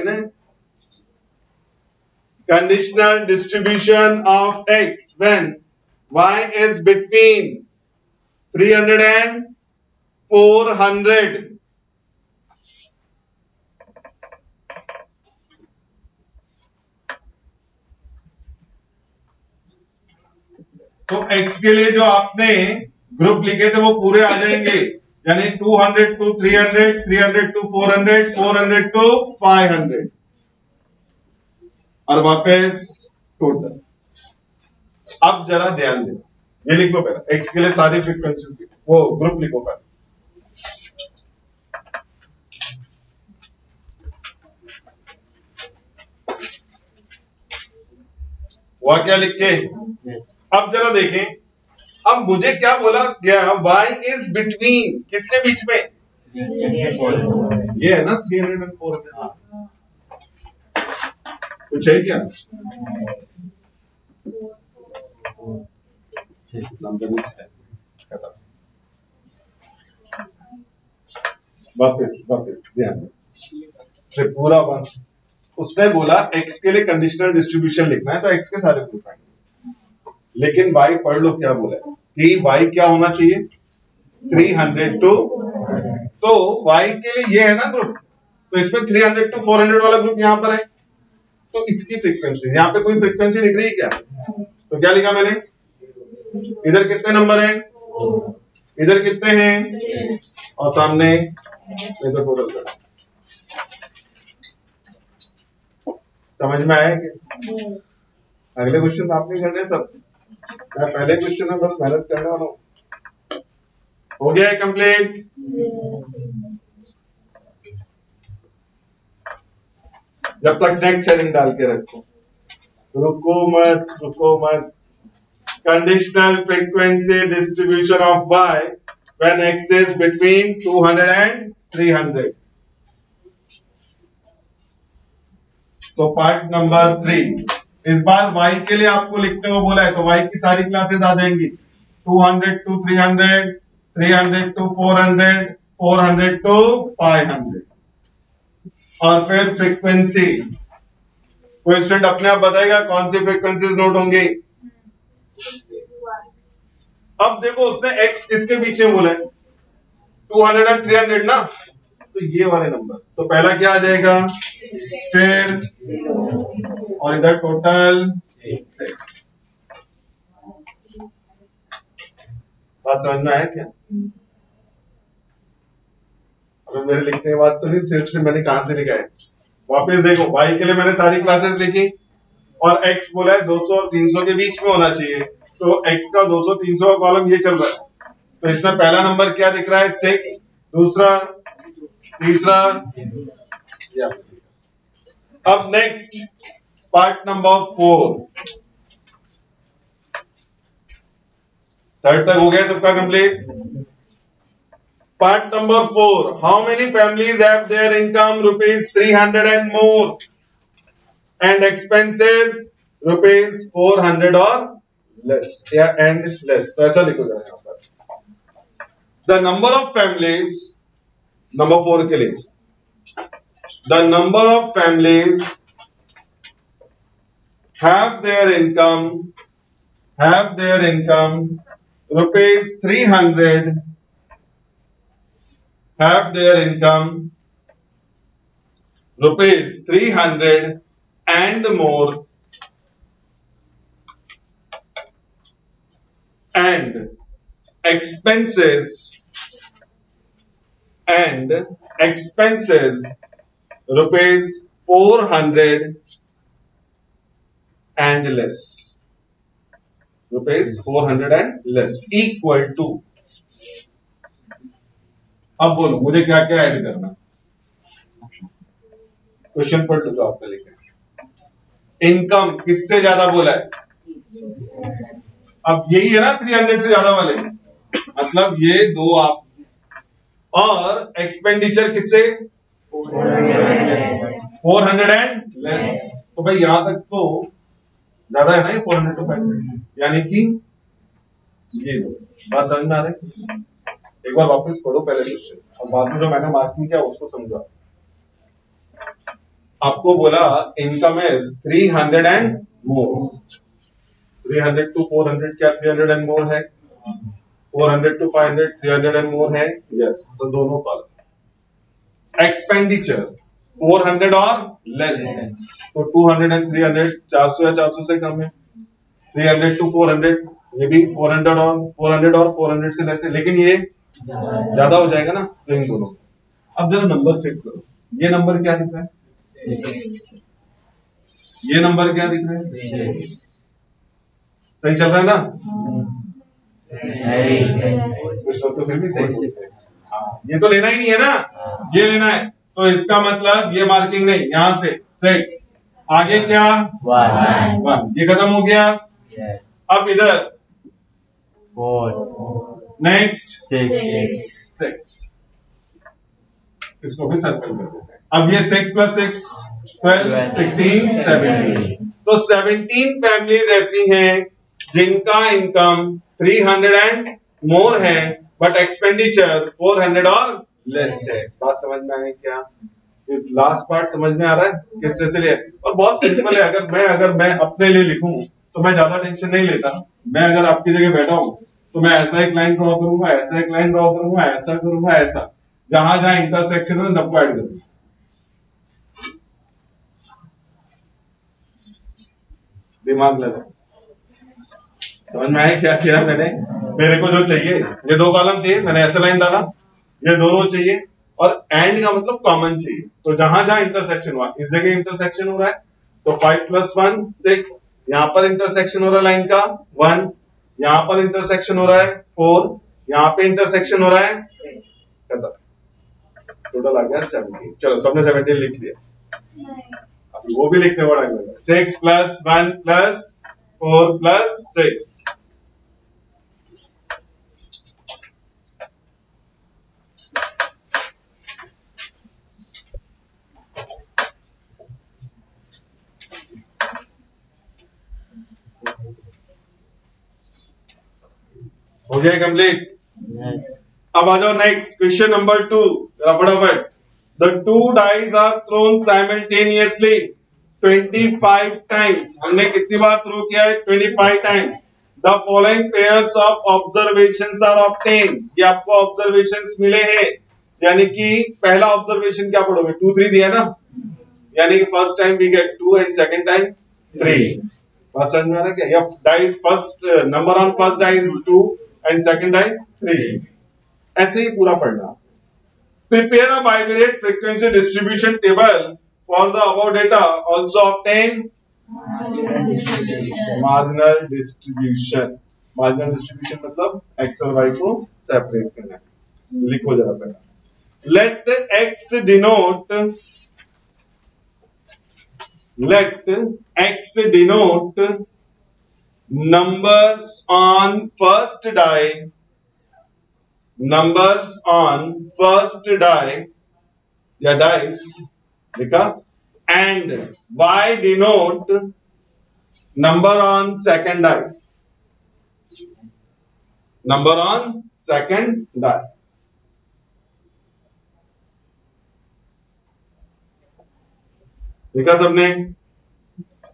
conditional distribution of x when y is between 300 and 400. तो x के लिए जो आपने ग्रुप लिखे थे वो पूरे आ जाएंगे, यानी 200 to 300, 300 to 400, 400 to 500 और वापस टोटल। अब जरा ध्यान देना, ये लिख लो पहले x के लिए सारी फ्रीक्वेंसी वो ग्रुप लिखो पहले। वह क्या लिख के अब जरा देखें, अब मुझे क्या बोला गया, y इज बिटवीन, किसके बीच में, ये है ना 300 and 400। कुछ है क्या, वापस ध्यान से पूरा वन। उसने बोला x के लिए कंडीशनल डिस्ट्रीब्यूशन लिखना है तो x के सारे ग्रुप आएंगे, लेकिन y पढ़ लो क्या बोला है कि y क्या होना चाहिए 300 to, तो y के लिए ये है ना ग्रुप, तो इसमें 300 to 400 वाला ग्रुप यहां पर है, तो इसकी फ्रीक्वेंसी यहाँ पे कोई फ्रीक्वेंसी दिख रही है क्या, तो क्या लिखा मैंने, इधर कितने नंबर हैं, इधर कितने हैं और सामने इधर टोटल कर। समझ में आया क्या, अगले क्वेश्चन आपने करने सब, मैं पहले क्वेश्चन में बस मेहनत करने वाला हूं। हो गया है कंप्लीट, जब तक नेक्स्ट हेडिंग डाल के रखो, रुको मत। Conditional frequency distribution of y when x is between 200 and 300। तो पार्ट नंबर 3, इस बार y के लिए आपको लिखने को बोला है, तो y की सारी क्लासेस आ जाएंगी 200 to 300, 300 to 400, 400 to 500 और फिर फ्रीक्वेंसी। कोई स्टूडेंट अपने आप बताएगा कौन सी फ्रीक्वेंसीज नोट होंगी। अब देखो उसने x किसके पीछे बोला है 200 और 300 ना, तो ये वाले नंबर, तो पहला क्या आ जाएगा, फिर और इधर टोटल 6। बात समझ में आया क्या, अभी मेरे लिखने के बाद तो नहीं, सिर्फ मैंने कहां से लिखा है, वापस देखो y के लिए मैंने सारी क्लासेस लिखी और x बोला है 200 और 300 के बीच में होना चाहिए, तो x का 200 300 का कॉलम ये चल रहा है, तो इसमें पहला नंबर क्या दिख रहा है 6, दूसरा, तीसरा, अब नेक्स्ट पार्ट नंबर 4, थर्ड तक हो गया सबका complete. Part number 4, how many families have their income ₹300 and more and expenses ₹400 or less या and less, तो ऐसा लिखो जरा यहाँ पर। The number of families, number 4 के लिए, the number of families have their income ₹300, have their income ₹300 and more and expenses ₹400 and less, ₹400 and less equal to, अब बोलो मुझे क्या क्या ऐड करना, क्वेश्चन पढ़ लो जो आपने लिखा है। इनकम किससे ज्यादा बोला है, अब यही है ना 300 से ज्यादा वाले, मतलब ये दो आप, और एक्सपेंडिचर किससे 400 एंड लेस। तो भाई यहां तक तो ज्यादा है ना ये 400 टू 500, यानी कि ये दो बात समझ में आ रही है। एक बार वापस पढ़ो पहले क्वेश्चन और बाद में जो मैंने मार्किंग किया उसको समझा। आपको बोला income is 300 and more, 300 to 400 क्या 300 एंड मोर है, 400 टू 500 300 एंड मोर है, यस, तो दोनों कॉलम। एक्सपेंडिचर 400 और लेस, तो 200 एंड 300 400 या 400 से कम है, 300 टू 400 ये भी 400 और 400 से लेस है, लेकिन ये ज्यादा हो जाएगा ना, तो इन दोनों। अब जरा नंबर चेक करो, ये नंबर क्या दिख रहा है, ये नंबर क्या दिख रहा है, सही चल रहा है ना, कुछ लोग तो फिर भी सही, ये तो लेना ही नहीं है ना, ये लेना है, तो इसका मतलब ये मार्किंग नहीं, यहां से 6, आगे क्या 1, ये खत्म हो गया। अब इधर 4, नेक्स्ट 6, 6, इसको भी सर्कल कर देते हैं। अब ये 6 प्लस 6 12 16 17, तो 17 फैमिलीज ऐसी हैं जिनका इनकम 300 एंड मोर है बट एक्सपेंडिचर 400 और लेस है। बात समझ में आई क्या, ये लास्ट पार्ट समझ में आ रहा है किस तरह से लिया, और बहुत सिंपल है। अगर मैं अपने लिए लिखूं तो मैं ज्यादा टेंशन नहीं लेता। मैं अगर आपकी जगह बैठा हूं तो मैं ऐसा एक लाइन ड्रॉ करूंगा, ऐसा एक लाइन ड्रॉ करूंगा, ऐसा करूंगा, ऐसा, जहां जहां इंटरसेक्शन हो सबको ऐड करूंगा। दिमाग लगा, समझ में आया क्या किया मैंने, मेरे को जो चाहिए ये 2 कॉलम चाहिए, मैंने ऐसे लाइन डाला, ये 2 रो चाहिए, और एंड का मतलब कॉमन चाहिए, तो जहां जहां इंटरसेक्शन हुआ, इस जगह इंटरसेक्शन हो रहा है तो 5 प्लस 1 6, यहां पर इंटरसेक्शन हो रहा है लाइन का 1, यहां पर इंटरसेक्शन हो रहा है 4, यहां पे इंटरसेक्शन हो रहा है, टोटल आ गया 17। चलो सबने 17 लिख लिया, अभी वो भी लिखने वाला है 6 प्लस 1 प्लस 4 प्लस 6, हो गया कंप्लीट। अब आ जाओ नेक्स्ट क्वेश्चन नंबर 2, फटाफट। The 2 dice are thrown simultaneously 25 times, हमने कितनी बार थ्रो किया है 25 times. The following pairs of observations are obtain, ये आपको ऑब्जर्वेशंस मिले हैं, यानी कि पहला ऑब्जर्वेशन क्या पढ़ोगे 2 3 दिया ना, यानी कि first time we get 2 and second time 3। बात समझ में आ रहा है क्या, या dice first number on first dice is 2 and second dice 3, ऐसे ही पूरा पढ़ना। Prepare a bivariate frequency distribution table for the above data. Also obtain marginal distribution. Marginal distribution मतलब x और y को सेपरेट करना है। लिखो जरा पहला। Let x denote numbers on first die, numbers on first die या dice लिखा, and y denote number on second dice, number on second die। लिखा सबने,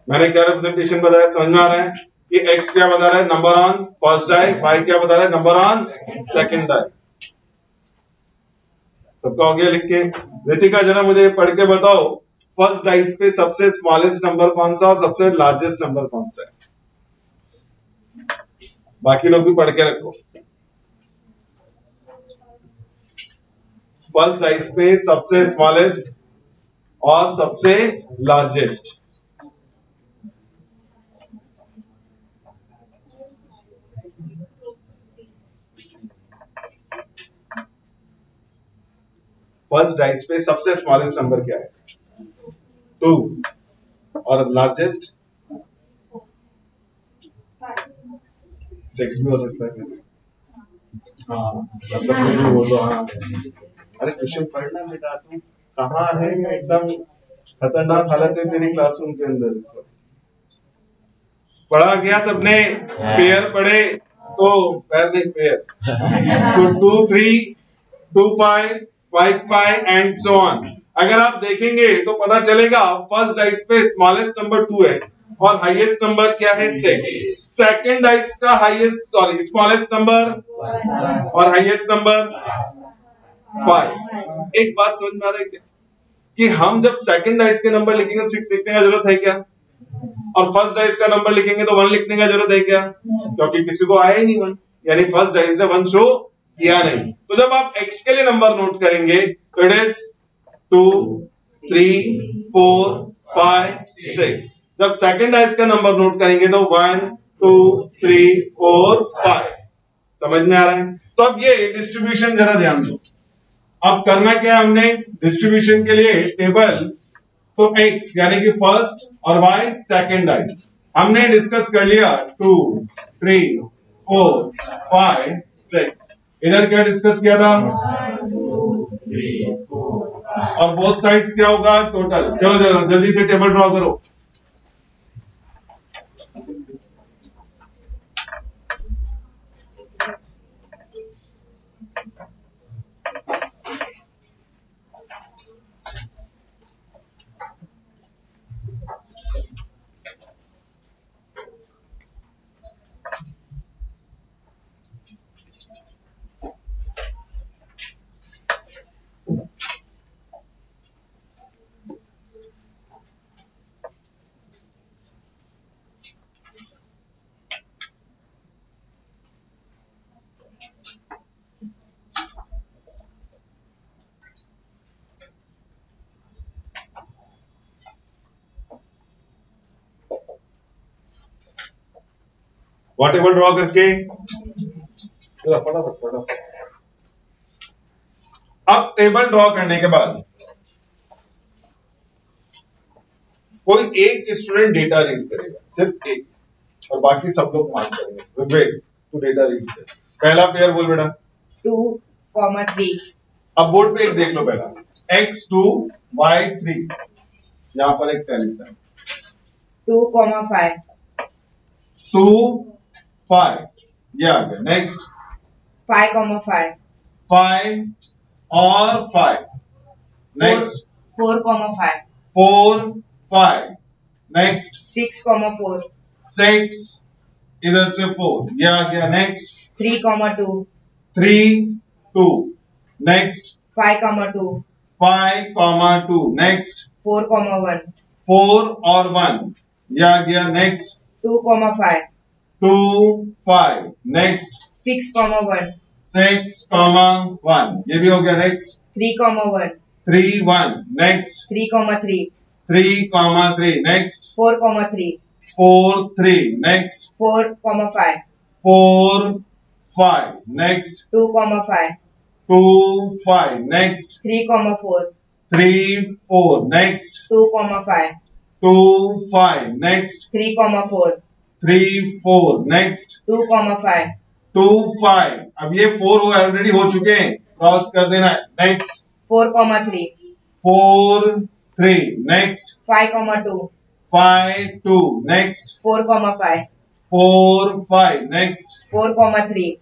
मैंने क्या रिप्रेजेंटेशन बताया, समझ में आ रहा है कि x क्या बता रहा है number on first die, y क्या बता रहा है नंबर ऑन सेकंड डाई। सबका हो गया लिख के। रितिका जरा मुझे पढ़ के बताओ फर्स्ट डाइस पे सबसे स्मॉलेस्ट नंबर कौन सा और सबसे लार्जेस्ट नंबर कौन सा है, बाकी लोग भी पढ़ के रखो। फर्स्ट डाइस पे सबसे स्मॉलेस्ट और सबसे लार्जेस्ट, फर्स्ट डाइस पे सबसे स्मॉलेस्ट नंबर क्या है 2 और लार्जेस्ट 6 भी हो सकता है। हाँ मतलब वो तो हाँ। अरे क्वेश्चन पढ़ना बेटा, तू कहाँ है? एकदम खतरनाक हालत है तेरी क्लासरूम के अंदर इस वक्त। पढ़ा गया सबने? पेयर पढ़े तो पैर नहीं पेयर तो 2 3 2 5 5 5 एंड सो ऑन। अगर आप देखेंगे तो पता चलेगा फर्स्ट डाइस पे स्मॉलेस्ट नंबर 2 है और हाईएस्ट नंबर क्या है 6। सेकंड डाइस का हाईएस्ट सॉरी स्मॉलेस्ट नंबर और हाईएस्ट नंबर 5। एक बात समझ में आ रहा है क्या कि हम जब सेकंड डाइस के नंबर लिखेंगे तो 6 लिखने का जरूरत है क्या, और फर्स्ट डाइस का नंबर लिखेंगे तो 1 लिखने का जरूरत है क्या? क्योंकि किसी को आया ही नहीं 1, यानी फर्स्ट डाइस ने 1 शो किया नहीं। तो जब आप x के लिए नंबर नोट करेंगे तो इट इज 2 3 4 5 6। जब सेकंड डाइस का नंबर नोट करेंगे तो 1 2 3 4 5। समझ में आ रहा है? तो अब ये डिस्ट्रीब्यूशन जरा ध्यान दो। अब करना क्या है हमने डिस्ट्रीब्यूशन के लिए टेबल, तो x यानी कि फर्स्ट और y सेकंड डाइस हमने डिस्कस कर लिया 2 3 4 5 6। इधर क्या डिस्कस किया था? 1 2 3 4 और बोथ साइड्स क्या होगा टोटल। चलो जरा जल्दी से टेबल ड्रॉ करो। वॉट टेबल ड्रॉ करके फटाफट। अब टेबल ड्रॉ करने के बाद कोई एक स्टूडेंट डेटा रीड करेगा, सिर्फ एक, और बाकी सब लोग मार्क करेंगे। ऋग्वेद तू डेटा रीड कर। पहला पेयर बोल बेटा 2, 3। अब बोर्ड पे एक देख लो पहला x2 y3, यहां पर एक टेनिस है 2, 5। 2 5, ये आ गया। नेक्स्ट 5, 5। 5 और 5। नेक्स्ट 4, 5। 4 5। नेक्स्ट 6, 4। 6, इधर से 4, ये आ गया। नेक्स्ट 3, 2। 3 2। नेक्स्ट 5, 2। 5 2। नेक्स्ट 4, 1। 4 और 1, ये आ गया। नेक्स्ट 2, 5। 2 5। नेक्स्ट 6, 1। 6 1, ये भी हो गया। Next 3, 1। 3 1। Next 3, 3। 3 3। Next 4, 3। 4 3। Next 4, 5। 4 5। Next 2, 5। 2 5। Next 3, 4। 3 4। Next 2, 5। 2 5। Next 3, 4। 3 4। Next 2, 5। 2 5। अब ये 4 ऑलरेडी हो चुके हैं, क्रॉस कर देना है। नेक्स्ट 4, 3। 4 3। नेक्स्ट 5, 2। 5 2। नेक्स्ट 4, 5। 4 5। नेक्स्ट 4, 3।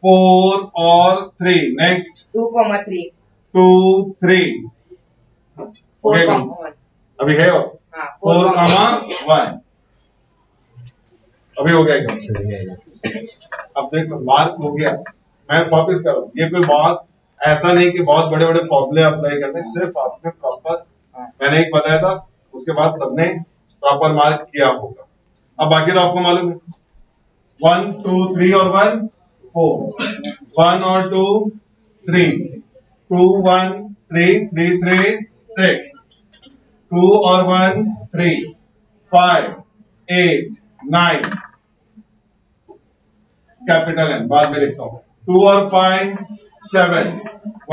4 और 3। नेक्स्ट 2, 3। 2 3। 4, Okay, 1। अभी है और हाँ 4 1। अभी हो गया एकदम। अब देख लो मार्क हो गया। मैं वापिस कर रहा हूँ, ये कोई बहुत ऐसा नहीं कि बहुत बड़े बड़े फॉर्मूले अप्लाई करने, सिर्फ आपने प्रॉपर मैंने एक बताया था, उसके बाद सबने प्रॉपर मार्क किया होगा। अब बाकी तो आपको मालूम है 1 2 3 और 1 4, 1 और 2 3, 2 1 3 3 3 6, 2 और 1 3, 5 8 9, कैपिटल एन बाद में लिखता हूं। 2 और 5 7,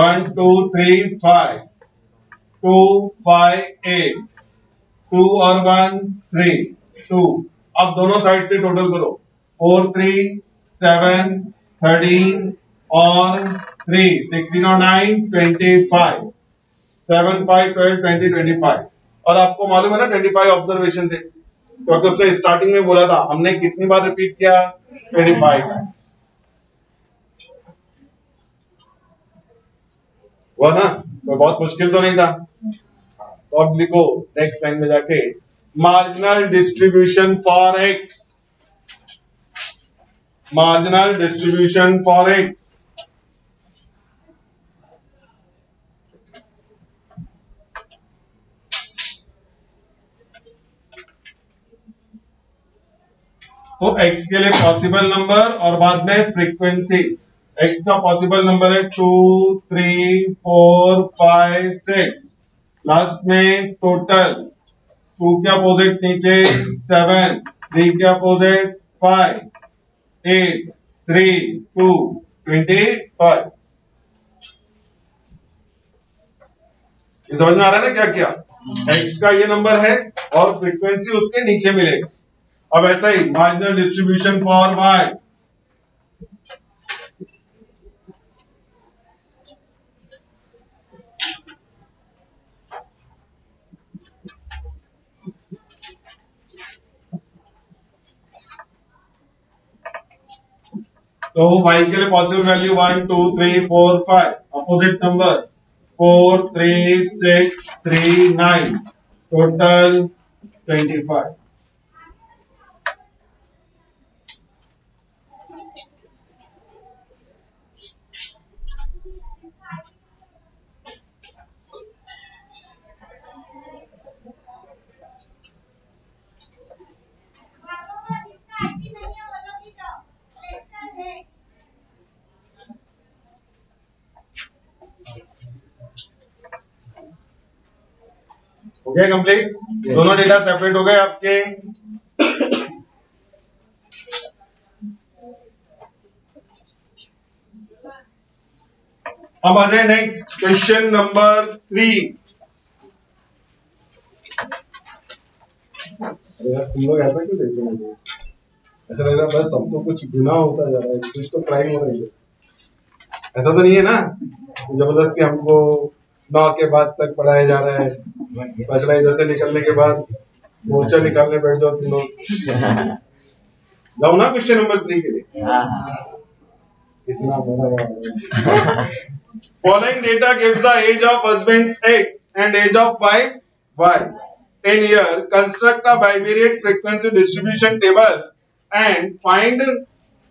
1 2 3 5, 2 5 8, 2 और 1 3 2। अब दोनों साइड से टोटल करो 4 3 7 13 और 3 16 और 9 25 7 5 12 20 25 और आपको मालूम है ना 25 ऑब्जर्वेशन थे क्योंकि उसने स्टार्टिंग में बोला था हमने कितनी बार रिपीट किया 25 हुआ ना तो बहुत मुश्किल तो नहीं था तो अब लिखो नेक्स्ट लाइन में जाके marginal distribution for x marginal distribution for x तो x के लिए पॉसिबल नंबर और बाद में फ्रीक्वेंसी x का पॉसिबल नंबर है 2 3 4 5 6 लास्ट में टोटल 2 के अपोजिट नीचे 7 3 के अपोजिट 5 8 3 2 25 ये समझ में आ रहा है ना क्या किया x का ये नंबर है और फ्रीक्वेंसी उसके नीचे मिलेगा अब ऐसा ही मार्जिनल डिस्ट्रीब्यूशन फॉर y तो y के लिए possible value 1 2 3 4 5 opposite number 4 3 6 3 9 total 25 हो गया कंप्लीट दोनों डेटा सेपरेट हो गए आपके अब आ जाए नेक्स्ट क्वेश्चन नंबर 3 अरे यार तुम लोग ऐसा क्यों देख रहे हो ऐसा लग रहा है बस सबको कुछ गुनाह होता जा रहा है कुछ तो क्राइम हो रही है ऐसा तो नहीं है ना जबरदस्ती हमको 9 के बाद तक पढ़ाया जा रहा है पहला इधर से निकलने के बाद मोर्चा निकालने बैठ जाओ तुम लोग जाओ ना क्वेश्चन नंबर 3 के लिए इतना बड़ा Following data gives the age of husbands X and age of wife Y. In year, construct a bivariate frequency distribution table and find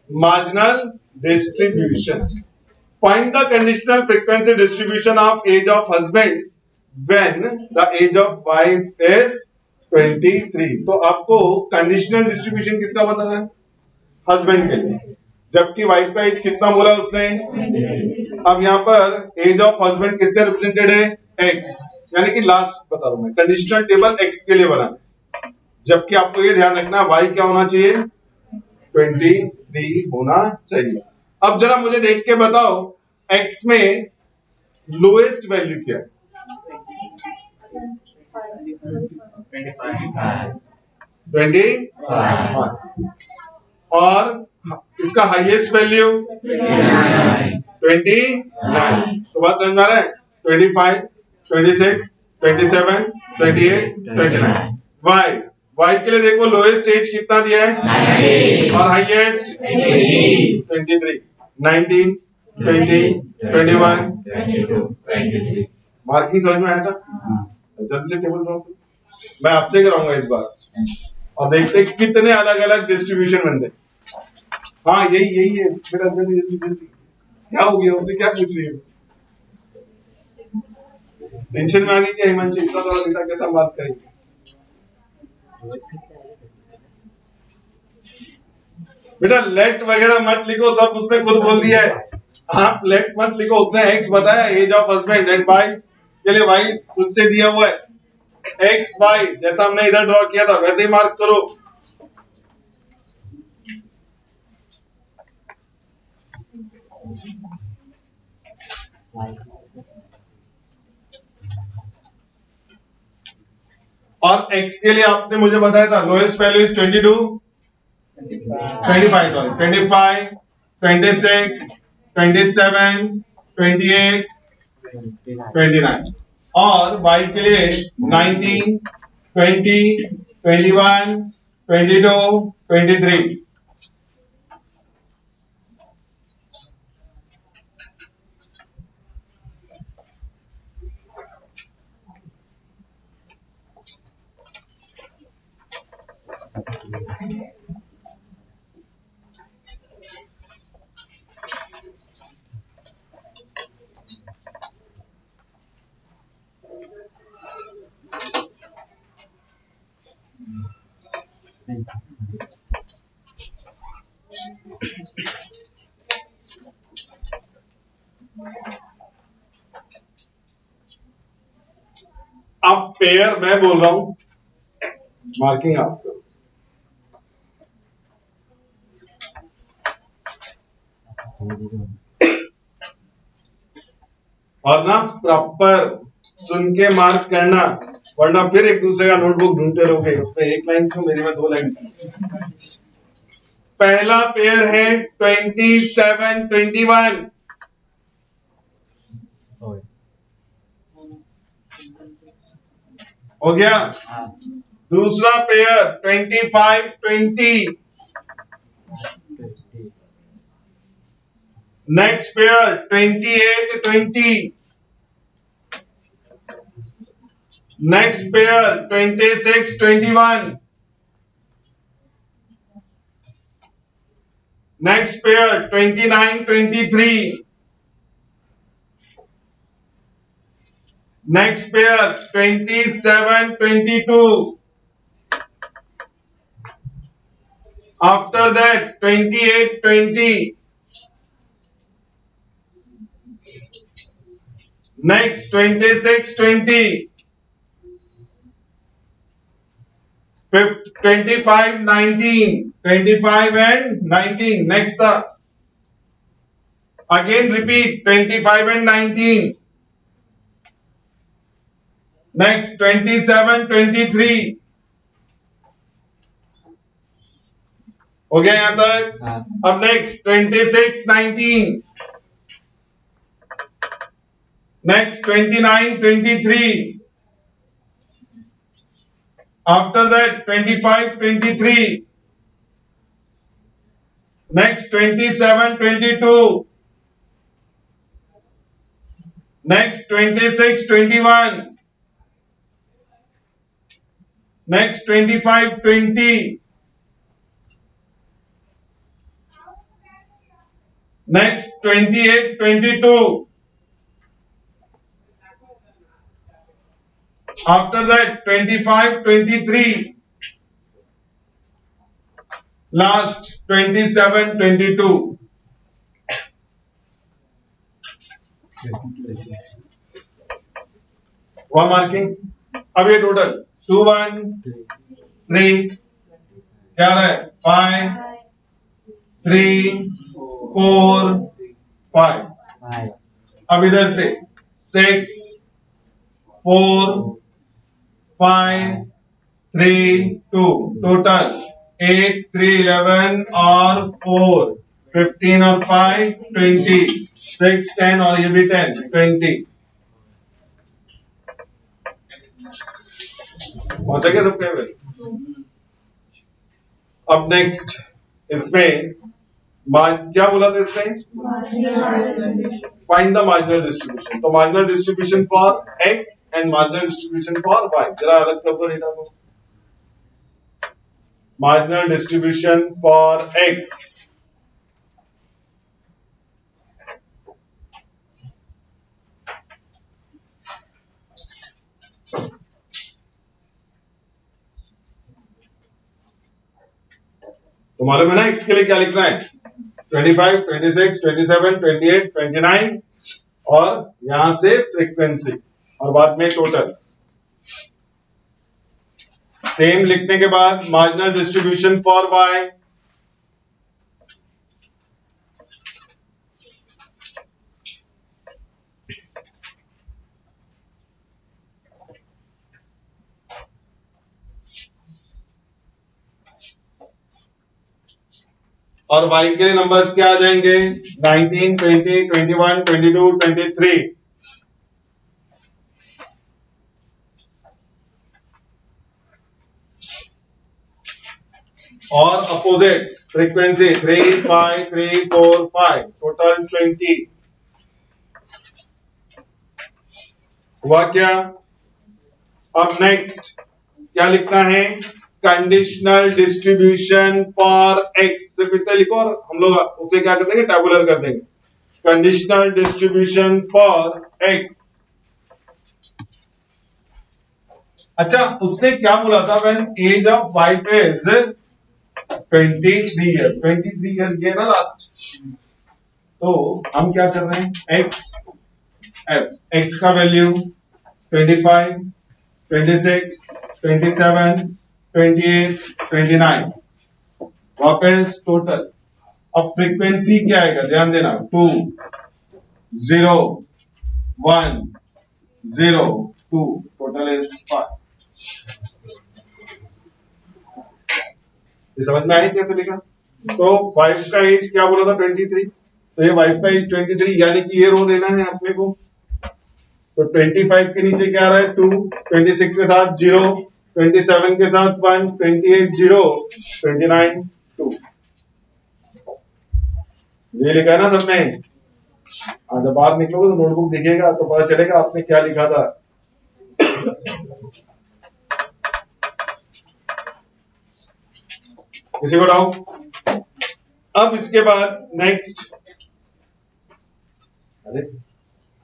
marginal distributions. Find the conditional frequency distribution of age of husbands when the age of wife is 23. तो आपको conditional distribution किसका बताना है? हस्बैंड के लिए जबकि वाइफ का एज कितना बोला उसने अब यहाँ पर एज ऑफ हस्बैंड किससे रिप्रेजेंटेड है एक्स यानी कि लास्ट बता रहा हूं मैं कंडीशनल टेबल एक्स के लिए बना जबकि आपको ये ध्यान रखना वाई क्या होना चाहिए 23 होना चाहिए अब जरा मुझे देख के बताओ एक्स में लोएस्ट वैल्यू क्या है 25 और इसका हाईएस्ट वैल्यू 29 तो बात समझ में आ रहा है 25 26 27 28 29 वाई वाई के लिए देखो लोएस्ट एज कितना दिया है और हाईएस्ट 23 19 20 21 मार्किंग समझ में आया था जल्दी से टेबल ड्रॉ मैं आपसे कराऊंगा इस बार और देखते हैं कितने अलग अलग डिस्ट्रीब्यूशन बनते हाँ यही है बेटा जल्दी क्या हो गया उसे क्या पूछ रही है टेंशन में आ गई क्या हिमांशु इतना सारा डेटा कैसा बात करेंगे बेटा लेट वगैरह मत लिखो सब उसने खुद बोल दिया है आप लेट मत लिखो उसने एक्स बताया age of husband and wife के लिए वाई खुद से दिया हुआ है एक्स वाई जैसा हमने इधर ड्रॉ किया था वैसे ही मार्क करो और x के लिए आपने मुझे बताया था लोएस्ट वैल्यू इज 25 सॉरी 25 26 27, 28, 29 और y के लिए 19, 20, 21, 22, 23। अब पेयर मैं बोल रहा हूं, मार्किंग आप करो। और ना प्रॉपर सुन के मार्क करना, वरना फिर एक दूसरे का नोटबुक ढूंढते रहोगे, उसमें एक लाइन क्यों, मेरी में 2 लाइन क्यों। पहला पेयर है 27, 21। हो गया। दूसरा pair 25, 20। Next pair 28, 20। Next pair 26, 21। Next pair 29, 23। Next pair 27, 22. After that 28, 20. Next 26, 20. 25, 19. 25 and 19. Next again repeat 25 and 19. Next 27, 23. हो गया यहां तक। अब next 26, 19. Next 29, 23. After that 25, 23. Next 27, 22. Next 26, 21. Next 25, 20. Next 28, 22. After that 25, 23. Last 27, 22. One marking. अब ये टोटल 2, 1, 3 क्या है 5, 3, 4, 5। अब इधर से 6, 4, 5, 3, 2 टोटल 8, 3, 11 और 4, 15 और 5, 20, 6, 10 और ये भी 10, 20। पहुंचा क्या सबके में? अब नेक्स्ट इसमें क्या बोला था इसमें? Find the marginal distribution. तो marginal distribution for X and marginal distribution for Y, जरा अलग कर दो डेटा को। मार्जिनल डिस्ट्रीब्यूशन फॉर एक्स तो मालूम है ना एक्स के लिए क्या लिखना है? 25, 26, 27, 28, 29 और यहां से फ्रीक्वेंसी और बाद में टोटल। सेम लिखने के बाद मार्जिनल डिस्ट्रीब्यूशन फॉर वाई। और y के लिए नंबर्स क्या आ जाएंगे 19, 20, 21, 22, 23। और अपोजिट फ्रीक्वेंसी 3, 5, 3, 4, 5 टोटल 20 हुआ क्या। अब नेक्स्ट क्या लिखना है कंडीशनल डिस्ट्रीब्यूशन फॉर x सिर्फ इतना लिखो और हम लोग उसे क्या कर देंगे टेबुलर कर देंगे। Conditional distribution for x। अच्छा उसने क्या बोला था when age of wife is 23 year 23 year ये ना लास्ट। तो हम क्या कर रहे हैं x का वैल्यू 25, 26, 27, 28, 29 वापस टोटल। अब फ्रीक्वेंसी क्या आएगा ध्यान देना 2, 0, 1, 0, 2 टोटल इज 5। ये समझ में आई कैसे लिखा। तो वाइफ का एज क्या बोला था 23। तो ये वाइफ का एज 23 यानी कि ये रो लेना है अपने को। तो 25 के नीचे क्या आ रहा है 2, 26 के साथ 0, 27 के साथ 1, 28 0, 29 2। ये लिखा है ना सबने। जब बाहर निकलोगे तो नोटबुक दिखेगा तो पता चलेगा आपने क्या लिखा था। किसी को डाउट। अब इसके बाद नेक्स्ट अरे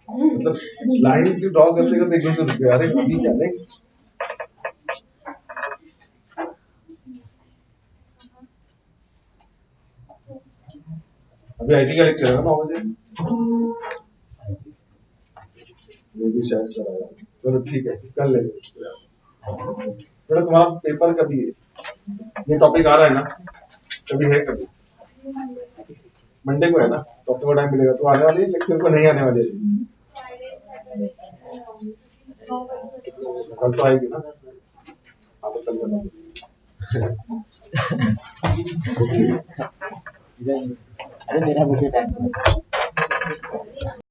मतलब लाइन से ड्रॉ करते करते एकदम से रुक गया। अरे अभी क्या नेक्स्ट अभी आईटी का लेक्चर है ना 9 बजे। ये भी शायद सर आया। चलो ठीक है कर लेंगे इसको। थोड़ा तुम्हारा पेपर कभी है ये टॉपिक आ रहा है ना कभी है कभी मंडे को है ना तो आपको टाइम मिलेगा तो आने वाली लेक्चर को नहीं आने वाली कल तो आएगी ना। आप तो चल जाना। अरे मेरा मुझे टाइम